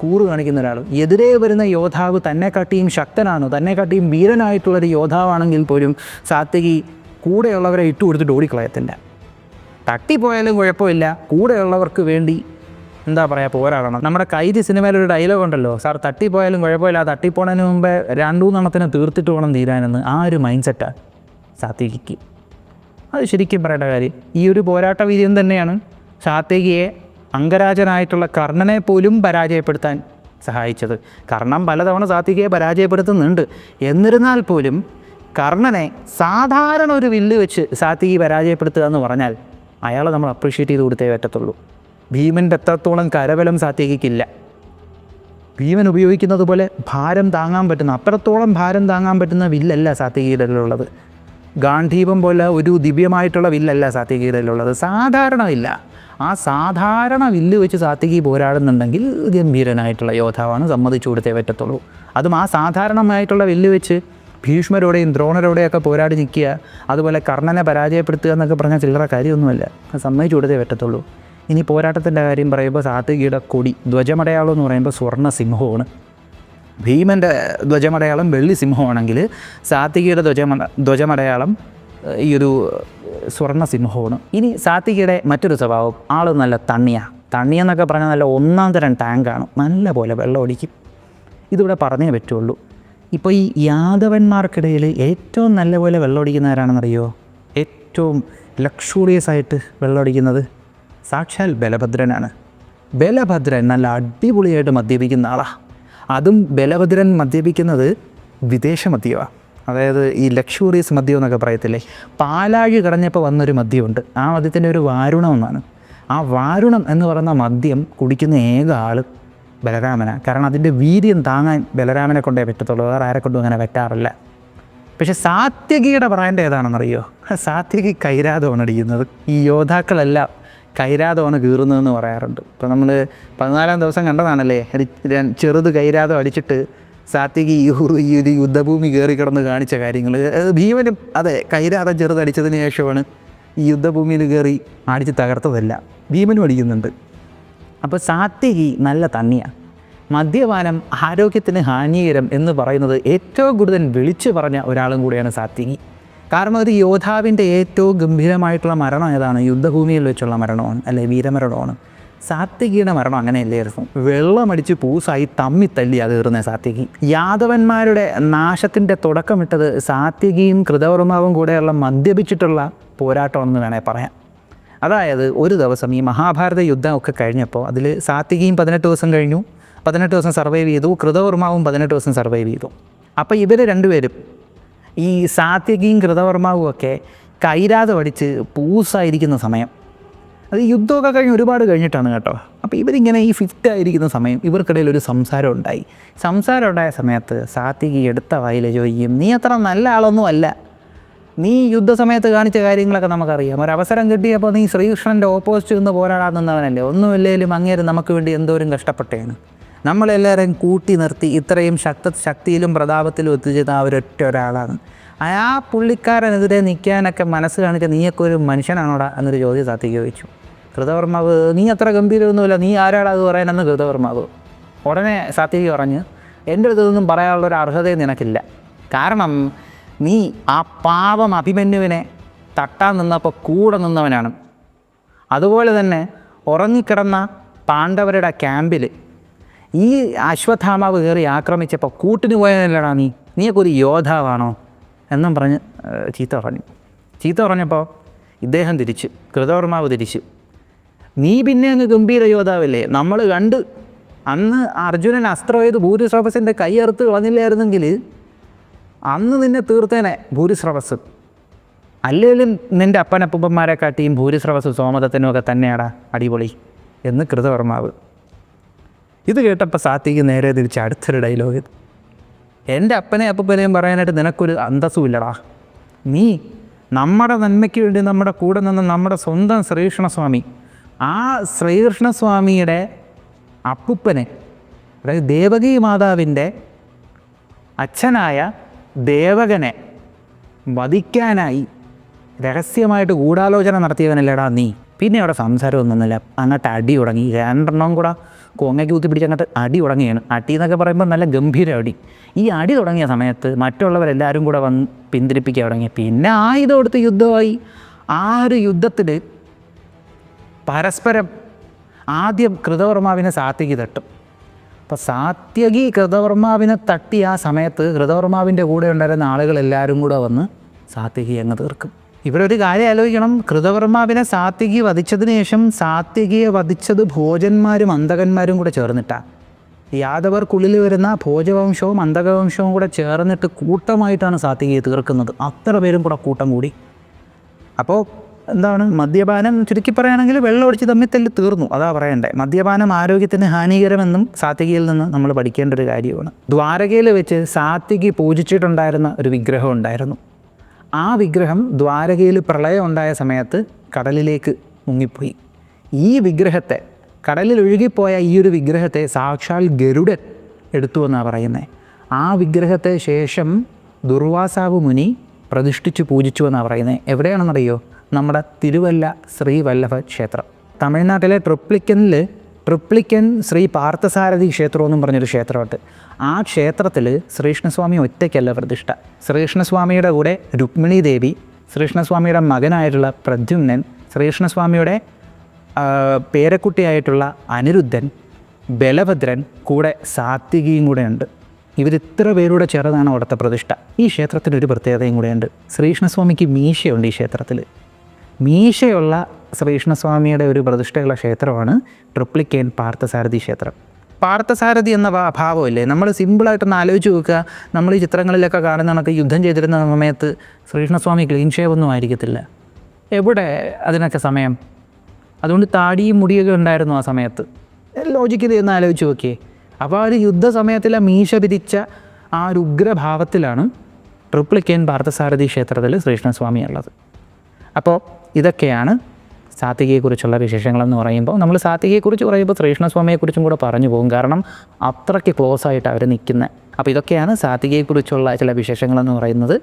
കൂറ് കാണിക്കുന്ന ഒരാൾ. എതിരെ വരുന്ന യോദ്ധാവ് തന്നെക്കാട്ടിയും ശക്തനാണ്, തന്നെക്കാട്ടിയും വീരനായിട്ടുള്ളൊരു യോദ്ധാവാണെങ്കിൽ പോലും സാത്വികി കൂടെയുള്ളവരെ ഇട്ട് കൊടുത്തിട്ട് ഓടിക്കളയത്തില്ല. തട്ടിപ്പോയാലും കുഴപ്പമില്ല, കൂടെയുള്ളവർക്ക് വേണ്ടി പോരാടണം. നമ്മുടെ കൈതി സിനിമയിലൊരു ഡയലോഗ് ഉണ്ടല്ലോ, സാർ തട്ടിപ്പോയാലും കുഴപ്പമില്ല, തട്ടിപ്പോണതിന് മുമ്പേ 2-3 തീർത്തിട്ട് വേണം തീരാനെന്ന്. ആ ഒരു മൈൻഡ് സെറ്റാണ് സാത്വികിക്ക്. അത് ശരിക്കും പറയേണ്ട കാര്യം. ഈ ഒരു പോരാട്ട വീര്യം തന്നെയാണ് സാത്വികിയെ അംഗരാജനായിട്ടുള്ള കർണനെ പോലും പരാജയപ്പെടുത്താൻ സഹായിച്ചത്. കർണൻ പലതവണ സാത്വികിയെ പരാജയപ്പെടുത്തുന്നുണ്ട്. എന്നിരുന്നാൽ പോലും കർണനെ സാധാരണ ഒരു വില്ല് വെച്ച് സാത്വികി പരാജയപ്പെടുത്തുക എന്ന് പറഞ്ഞാൽ അയാളെ നമ്മൾ അപ്രീഷിയേറ്റ് ചെയ്ത് കൊടുത്തേ പറ്റത്തുള്ളൂ. ഭീമൻ്റെ എത്രത്തോളം കരബലം സാത്വികിക്കില്ല. ഭീമൻ ഉപയോഗിക്കുന്നത് പോലെ ഭാരം താങ്ങാൻ പറ്റുന്ന, അത്രത്തോളം ഭാരം താങ്ങാൻ പറ്റുന്ന വില്ലല്ല സാത്വികിയുടെ ഉള്ളത്. ഗാന്ധീപം പോലെ ഒരു ദിവ്യമായിട്ടുള്ള വില്ലല്ല സാത്വികിയുടെ ഉള്ളത്, സാധാരണ വില്ല. ആ സാധാരണ വില്ല് വെച്ച് സാത്വികി പോരാടുന്നുണ്ടെങ്കിൽ ഗംഭീരനായിട്ടുള്ള യോദ്ധാവാണ്, സമ്മതിച്ചു കൊടുത്തേ പറ്റത്തുള്ളൂ. അതും ആ സാധാരണമായിട്ടുള്ള വില്ല് വെച്ച് ഭീഷ്മരോടെയും ദ്രോണരോടെയൊക്കെ പോരാടി നിൽക്കുക, അതുപോലെ കർണനെ പരാജയപ്പെടുത്തുക എന്നൊക്കെ പറഞ്ഞാൽ ചില്ലറ കാര്യമൊന്നുമല്ല, സമ്മതിച്ചു കൊടുത്തേ പറ്റത്തുള്ളൂ. ഇനി പോരാട്ടത്തിൻ്റെ കാര്യം പറയുമ്പോൾ സാത്വികിയുടെ കൊടി, ധ്വജമടയാളം എന്ന് പറയുമ്പോൾ സ്വർണ്ണ സിംഹമാണ്. ഭീമൻ്റെ ധ്വജമടയാളം വെള്ളി സിംഹമാണെങ്കിൽ സാത്വികിയുടെ ധ്വജമടയാളം ഈ ഒരു സ്വർണ്ണ സിംഹമാണ്. ഇനി സാത്വികിയുടെ മറ്റൊരു സ്വഭാവം, ആൾ നല്ല തണ്ണിയെന്നൊക്കെ പറഞ്ഞാൽ നല്ല 1-ാം തരം ടാങ്കാണ്, നല്ല പോലെ വെള്ളം ഒടിക്കും. ഇതിവിടെ പറഞ്ഞേ പറ്റുള്ളൂ. ഇപ്പോൾ ഈ യാദവന്മാർക്കിടയിൽ ഏറ്റവും നല്ലപോലെ വെള്ളമൊടിക്കുന്നവരാണെന്നറിയോ? ഏറ്റവും ലക്ഷൂറിയസ് ആയിട്ട് വെള്ളമൊടിക്കുന്നത് സാക്ഷാൽ ബലഭദ്രനാണ്. ബലഭദ്രൻ നല്ല അടിപൊളിയായിട്ട് മദ്യപിക്കുന്ന ആളാണ്. അതും ബലഭദ്രൻ മദ്യപിക്കുന്നത് വിദേശ മദ്യമാണ്. അതായത് ഈ ലക്ഷൂറിയസ് മദ്യം എന്നൊക്കെ പറയത്തില്ലേ, പാലാഴി കടഞ്ഞപ്പോൾ വന്നൊരു മദ്യമുണ്ട്. ആ മദ്യത്തിൻ്റെ ഒരു വാരുണം എന്നാണ്. ആ വാരുണം എന്ന് പറയുന്ന മദ്യം കുടിക്കുന്ന ഏക ആൾ ബലരാമനാണ്. കാരണം അതിൻ്റെ വീര്യം താങ്ങാൻ ബലരാമനെ കൊണ്ടേ പറ്റത്തുള്ളൂ, വേറെ ആരെ കൊണ്ടും അങ്ങനെ പറ്റാറില്ല. പക്ഷെ സാത്യകിയുടെ ബ്രാൻഡ് ഏതാണെന്നറിയോ? സാത്യകി കൈരാതമാണ് അടിക്കുന്നത്. ഈ യോദ്ധാക്കളെല്ലാം കൈരാതമാണ് കീറുന്നതെന്ന് പറയാറുണ്ട്. ഇപ്പോൾ നമ്മൾ 14-ാം ദിവസം കണ്ടതാണല്ലേ, ചെറുത് കൈരാതം അടിച്ചിട്ട് സാത്യകി ഈ ഒരു യുദ്ധഭൂമി കയറി കിടന്ന് കാണിച്ച കാര്യങ്ങൾ. ഭീമനും അതെ കൈരാതം ചെറുതടിച്ചതിന് ശേഷമാണ് ഈ യുദ്ധഭൂമിയിൽ കയറി അടിച്ച് തകർത്തതല്ല, ഭീമനും അടിക്കുന്നുണ്ട്. അപ്പോൾ സാത്യകി നല്ല തണ്ണിയാണ്. മദ്യപാനം ആരോഗ്യത്തിന് ഹാനികരം എന്ന് പറയുന്നത് ഏറ്റവും കൂടുതൽ വിളിച്ചു പറഞ്ഞ ഒരാളും കൂടിയാണ് സാത്യകി. കാരണം ഒരു യോദ്ധാവിൻ്റെ ഏറ്റവും ഗംഭീരമായിട്ടുള്ള മരണം ഏതാണ്? യുദ്ധഭൂമിയിൽ വെച്ചുള്ള മരണമാണ്, അല്ലെ വീരമരണമാണ്. സാത്യകിയുടെ മരണം അങ്ങനെയല്ലായിരുന്നു. വെള്ളമടിച്ച് പൂസായി തമ്മിത്തല്ലി അത് കയറുന്ന സാത്യകി. യാദവന്മാരുടെ നാശത്തിൻ്റെ തുടക്കമിട്ടത് സാത്യകിയും കൃതവർമാവും കൂടെയുള്ള മദ്യപിച്ചിട്ടുള്ള പോരാട്ടമെന്ന് വേണേൽ പറയാം. അതായത് ഒരു ദിവസം ഈ മഹാഭാരത യുദ്ധമൊക്കെ കഴിഞ്ഞപ്പോൾ അതിൽ സാത്യകിയും 18 ദിവസം കഴിഞ്ഞു, 18 ദിവസം സർവൈവ് ചെയ്തു, കൃതവർമാവും 18 ദിവസം സർവൈവ് ചെയ്തു. അപ്പോൾ ഇവർ രണ്ടുപേരും ഈ സാത്യകിയും കൃതവർമാവും ഒക്കെ കൈരാതം അടിച്ച് പൂസായിരിക്കുന്ന സമയം, അത് യുദ്ധമൊക്കെ കഴിഞ്ഞ് ഒരുപാട് കഴിഞ്ഞിട്ടാണ് കേട്ടോ. അപ്പോൾ ഇവരിങ്ങനെ ഈ ഫിറ്റായിരിക്കുന്ന സമയം ഇവർക്കിടയിൽ ഒരു സംസാരം ഉണ്ടായി. സംസാരം ഉണ്ടായ സമയത്ത് സാത്യകി എടുത്ത വായിൽ ചോദിക്കും, നീ അത്ര നല്ല ആളൊന്നും അല്ല, നീ യുദ്ധസമയത്ത് കാണിച്ച കാര്യങ്ങളൊക്കെ നമുക്കറിയാം. ഒരവസരം കിട്ടിയപ്പോൾ നീ ശ്രീകൃഷ്ണൻ്റെ ഓപ്പോസിറ്റ് നിന്ന് പോരാടാൻ നിന്നവനല്ലേ, ഒന്നുമില്ലേലും അങ്ങേര് നമുക്ക് വേണ്ടി എന്തോരം കഷ്ടപ്പെട്ടേണ്. നമ്മളെല്ലാവരും കൂട്ടി നിർത്തി ഇത്രയും ശക്തിയിലും പ്രതാപത്തിലും എത്തിച്ചത് ആ ഒരൊറ്റ ഒരാളാണ്. ആ പുള്ളിക്കാരനെതിരെ നിൽക്കാനൊക്കെ മനസ്സ് കാണിച്ച നീയൊക്കെ ഒരു മനുഷ്യനാണോടാ എന്നൊരു ചോദ്യം സാത്യകി ചോദിച്ചു. കൃതവർമാവ്, നീ അത്ര ഗംഭീരമൊന്നുമില്ല, നീ ആരാടാ അത് പറയാനെന്ന് കൃതവർമാവ്. ഉടനെ സാത്യകി പറഞ്ഞ്, എൻ്റെ അടുത്തൊന്നും പറയാനുള്ളൊരു അർഹതയും നിനക്കില്ല. കാരണം നീ ആ പാവം അഭിമന്യുവിനെ തട്ടാൻ നിന്നപ്പോൾ കൂടെ നിന്നവനാണ്. അതുപോലെ തന്നെ ഉറങ്ങിക്കിടന്ന പാണ്ഡവരുടെ ക്യാമ്പിൽ ഈ അശ്വത്ഥാമാവ് കയറി ആക്രമിച്ചപ്പോൾ കൂട്ടിന് പോയതല്ലടാ നീയൊക്കെ ഒരു യോദ്ധാവാണോ എന്നും പറഞ്ഞ് ചീത്ത പറഞ്ഞപ്പോൾ ഇദ്ദേഹം തിരിച്ചു, കൃതവർമാവ് തിരിച്ചു, നീ പിന്നെ അങ്ങ് ഗംഭീര യോദ്ധാവല്ലേ, നമ്മൾ കണ്ട് അന്ന് അർജുനൻ അസ്ത്രം ചെയ്ത് ഭൂരിശ്രവസിൻ്റെ കൈയറുത്ത് കളഞ്ഞില്ലായിരുന്നെങ്കിൽ അന്ന് നിന്നെ തീർത്തേനെ ഭൂരിശ്രവസ്. അല്ലെങ്കിലും നിൻ്റെ അപ്പനപ്പൂപ്പന്മാരെ കാട്ടിയും ഭൂരിശ്രവസ് സോമദത്തനും ഒക്കെ തന്നെയാടാ അടിപൊളി എന്ന് കൃതവർമാവ്. ഇത് കേട്ടപ്പോൾ സാത്യകി നേരെ തിരിച്ച് അടുത്തൊരു ഡയലോഗ്, എൻ്റെ അപ്പനെയും അപ്പൂപ്പനെയും പറയാനായിട്ട് നിനക്കൊരു അന്തസ്സുമില്ലടാ. നീ നമ്മുടെ നന്മയ്ക്ക് വേണ്ടി നമ്മുടെ കൂടെ നിന്ന് നമ്മുടെ സ്വന്തം ശ്രീകൃഷ്ണസ്വാമി, ആ ശ്രീകൃഷ്ണസ്വാമിയുടെ അപ്പൂപ്പനെ, അതായത് ദേവകി മാതാവിൻ്റെ അച്ഛനായ ദേവകനെ വധിക്കാനായി രഹസ്യമായിട്ട് ഗൂഢാലോചന നടത്തിയവനല്ലേടാ നീ. പിന്നെ അവിടെ സംസാരമൊന്നുമില്ല, അങ്ങോട്ട് അടി തുടങ്ങി. രണ്ടെണ്ണം കൂടെ കൊങ്ങയ്ക്ക് കുത്തി പിടിച്ച് അങ്ങോട്ട് അടി തുടങ്ങിയാണ്. അടി എന്നൊക്കെ പറയുമ്പോൾ നല്ല ഗംഭീര അടി. ഈ അടി തുടങ്ങിയ സമയത്ത് മറ്റുള്ളവരെല്ലാവരും കൂടെ വന്ന് പിന്തിരിപ്പിക്കാൻ തുടങ്ങി. പിന്നെ ആയുധം എടുത്ത് യുദ്ധമായി. ആ ഒരു യുദ്ധത്തിൽ പരസ്പരം ആദ്യം കൃതവർമാവിനെ സാത്യകി തട്ടും. അപ്പോൾ സാത്യകി കൃതവർമാവിനെ തട്ടി ആ സമയത്ത് കൃതവർമാവിൻ്റെ കൂടെ ഉണ്ടായിരുന്ന ആളുകളെല്ലാവരും കൂടെ വന്ന് സാത്യകി അങ്ങ് തീർക്കും. ഇവിടെ ഒരു കാര്യം ആലോചിക്കണം, കൃതവർമാവിനെ സാത്യകി വധിച്ചതിന് ശേഷം സാത്യകിയെ വധിച്ചത് ഭോജന്മാരും അന്തകന്മാരും കൂടെ ചേർന്നിട്ടാണ്. യാദവർക്കുള്ളിൽ വരുന്ന ഭോജവംശവും അന്തകവംശവും കൂടെ ചേർന്നിട്ട് കൂട്ടമായിട്ടാണ് സാത്യകിയെ തീർക്കുന്നത്. അത്ര പേരും കൂടെ കൂട്ടം കൂടി. അപ്പോൾ എന്താണ് മദ്യപാനം, ചുരുക്കി പറയുകയാണെങ്കിൽ വെള്ളം ഒടിച്ച് തമ്മിൽ തല്ലി തീർന്നു, അതാ പറയണ്ടേ. മദ്യപാനം ആരോഗ്യത്തിന് ഹാനികരമെന്നും സാത്യകിയിൽ നിന്ന് നമ്മൾ പഠിക്കേണ്ട ഒരു കാര്യമാണ്. ദ്വാരകയിൽ വെച്ച് സാത്യകി പൂജിച്ചിട്ടുണ്ടായിരുന്ന ഒരു വിഗ്രഹം ഉണ്ടായിരുന്നു. ആ വിഗ്രഹം ദ്വാരകയിൽ പ്രളയം ഉണ്ടായ സമയത്ത് കടലിലേക്ക് മുങ്ങിപ്പോയി. ഈ വിഗ്രഹത്തെ, കടലിൽ ഒഴുകിപ്പോയ ഈ ഒരു വിഗ്രഹത്തെ സാക്ഷാൽ ഗരുഡൻ എടുത്തു എന്നാണ് പറയുന്നത്. ആ വിഗ്രഹത്തെ ശേഷം ദുർവാസാവ് മുനി പ്രതിഷ്ഠിച്ച് പൂജിച്ചു എന്നാണ് പറയുന്നത്. എവിടെയാണെന്നറിയോ? നമ്മുടെ തിരുവല്ല ശ്രീവല്ലഭ ക്ഷേത്രം. തമിഴ്നാട്ടിലെ ട്രിപ്ലിക്കൻ ശ്രീ പാർത്ഥസാരഥി ക്ഷേത്രം എന്നും പറഞ്ഞൊരു ക്ഷേത്രമുണ്ട്. ആ ക്ഷേത്രത്തിൽ ശ്രീകൃഷ്ണസ്വാമി ഒറ്റയ്ക്കല്ല പ്രതിഷ്ഠ. ശ്രീകൃഷ്ണസ്വാമിയുടെ കൂടെ രുക്മിണി ദേവി, ശ്രീകൃഷ്ണസ്വാമിയുടെ മകനായിട്ടുള്ള പ്രദ്യുമ്നൻ, ശ്രീകൃഷ്ണസ്വാമിയുടെ പേരക്കുട്ടിയായിട്ടുള്ള അനിരുദ്ധൻ, ബലഭദ്രൻ, കൂടെ സാത്യകിയും കൂടെ ഉണ്ട്. ഇവരിത്ര പേരുടെ ചേർന്നാണ് അവിടുത്തെ പ്രതിഷ്ഠ. ഈ ക്ഷേത്രത്തിനൊരു പ്രത്യേകതയും കൂടെയുണ്ട്. ശ്രീകൃഷ്ണസ്വാമിക്ക് മീശയുണ്ട് ഈ ക്ഷേത്രത്തിൽ. മീശയുള്ള ശ്രീകൃഷ്ണസ്വാമിയുടെ ഒരു പ്രതിഷ്ഠയുള്ള ക്ഷേത്രമാണ് ട്രിപ്ലിക്കേൻ പാർത്ഥസാരഥി ക്ഷേത്രം. പാർത്ഥസാരഥി എന്ന ഭാവമില്ലേ, നമ്മൾ സിമ്പിളായിട്ടൊന്ന് ആലോചിച്ച് നോക്കുക. നമ്മൾ ഈ ചിത്രങ്ങളിലൊക്കെ കാണുന്ന കണക്ക് യുദ്ധം ചെയ്തിരുന്ന സമയത്ത് ശ്രീകൃഷ്ണസ്വാമി ക്ലീൻ ഷേവൊന്നും ആയിരിക്കത്തില്ല. എവിടെ അതിനൊക്കെ സമയം? അതുകൊണ്ട് താടിയും മുടിയൊക്കെ ഉണ്ടായിരുന്നു ആ സമയത്ത്. ലോജിക്ക് ഒന്ന് ആലോചിച്ച് നോക്കിയേ. അപ്പോൾ ആ ഒരു യുദ്ധസമയത്തിലെ മീശ പിരിച്ച ആ ഒരു ഉഗ്രഭാവത്തിലാണ് ട്രിപ്ലിക്കേൻ പാർത്ഥസാരഥി ക്ഷേത്രത്തിൽ ശ്രീകൃഷ്ണസ്വാമി ഉള്ളത്. അപ്പോൾ ഇതൊക്കെയാണ് സാത്വികയെക്കുറിച്ചുള്ള വിശേഷങ്ങളെന്ന് പറയുമ്പോൾ. നമ്മൾ സാത്വികയെക്കുറിച്ച് പറയുമ്പോൾ ശ്രീകൃഷ്ണസ്വാമിയെക്കുറിച്ചും കൂടെ പറഞ്ഞു പോകും, കാരണം അത്രയ്ക്ക് ക്ലോസ് ആയിട്ട് അവർ നിൽക്കുന്നത്. അപ്പോൾ ഇതൊക്കെയാണ് സാത്വികയെക്കുറിച്ചുള്ള ചില വിശേഷങ്ങളെന്ന് പറയുന്നത്.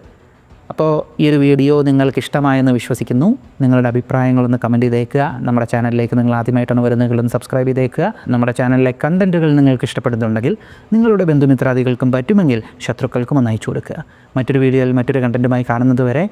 അപ്പോൾ ഈ ഒരു വീഡിയോ നിങ്ങൾക്ക് ഇഷ്ടമായെന്ന് വിശ്വസിക്കുന്നു. നിങ്ങളുടെ അഭിപ്രായങ്ങളൊന്ന് കമൻറ്റ് ചെയ്തേക്കുക. നമ്മുടെ ചാനലിലേക്ക് നിങ്ങൾ ആദ്യമായിട്ടാണ് വരുന്നതെങ്കിലും സബ്സ്ക്രൈബ് ചെയ്തേക്കുക. നമ്മുടെ ചാനലിലെ കണ്ടൻറ്റുകൾ നിങ്ങൾക്ക് ഇഷ്ടപ്പെടുന്നുണ്ടെങ്കിൽ നിങ്ങളുടെ ബന്ധുമിത്രാദികൾക്കും പറ്റുമെങ്കിൽ ശത്രുക്കൾക്കും ഒന്ന് അയച്ചു കൊടുക്കുക. മറ്റൊരു വീഡിയോയിൽ മറ്റൊരു കണ്ടൻറ്റുമായി കാണുന്നത് വരെ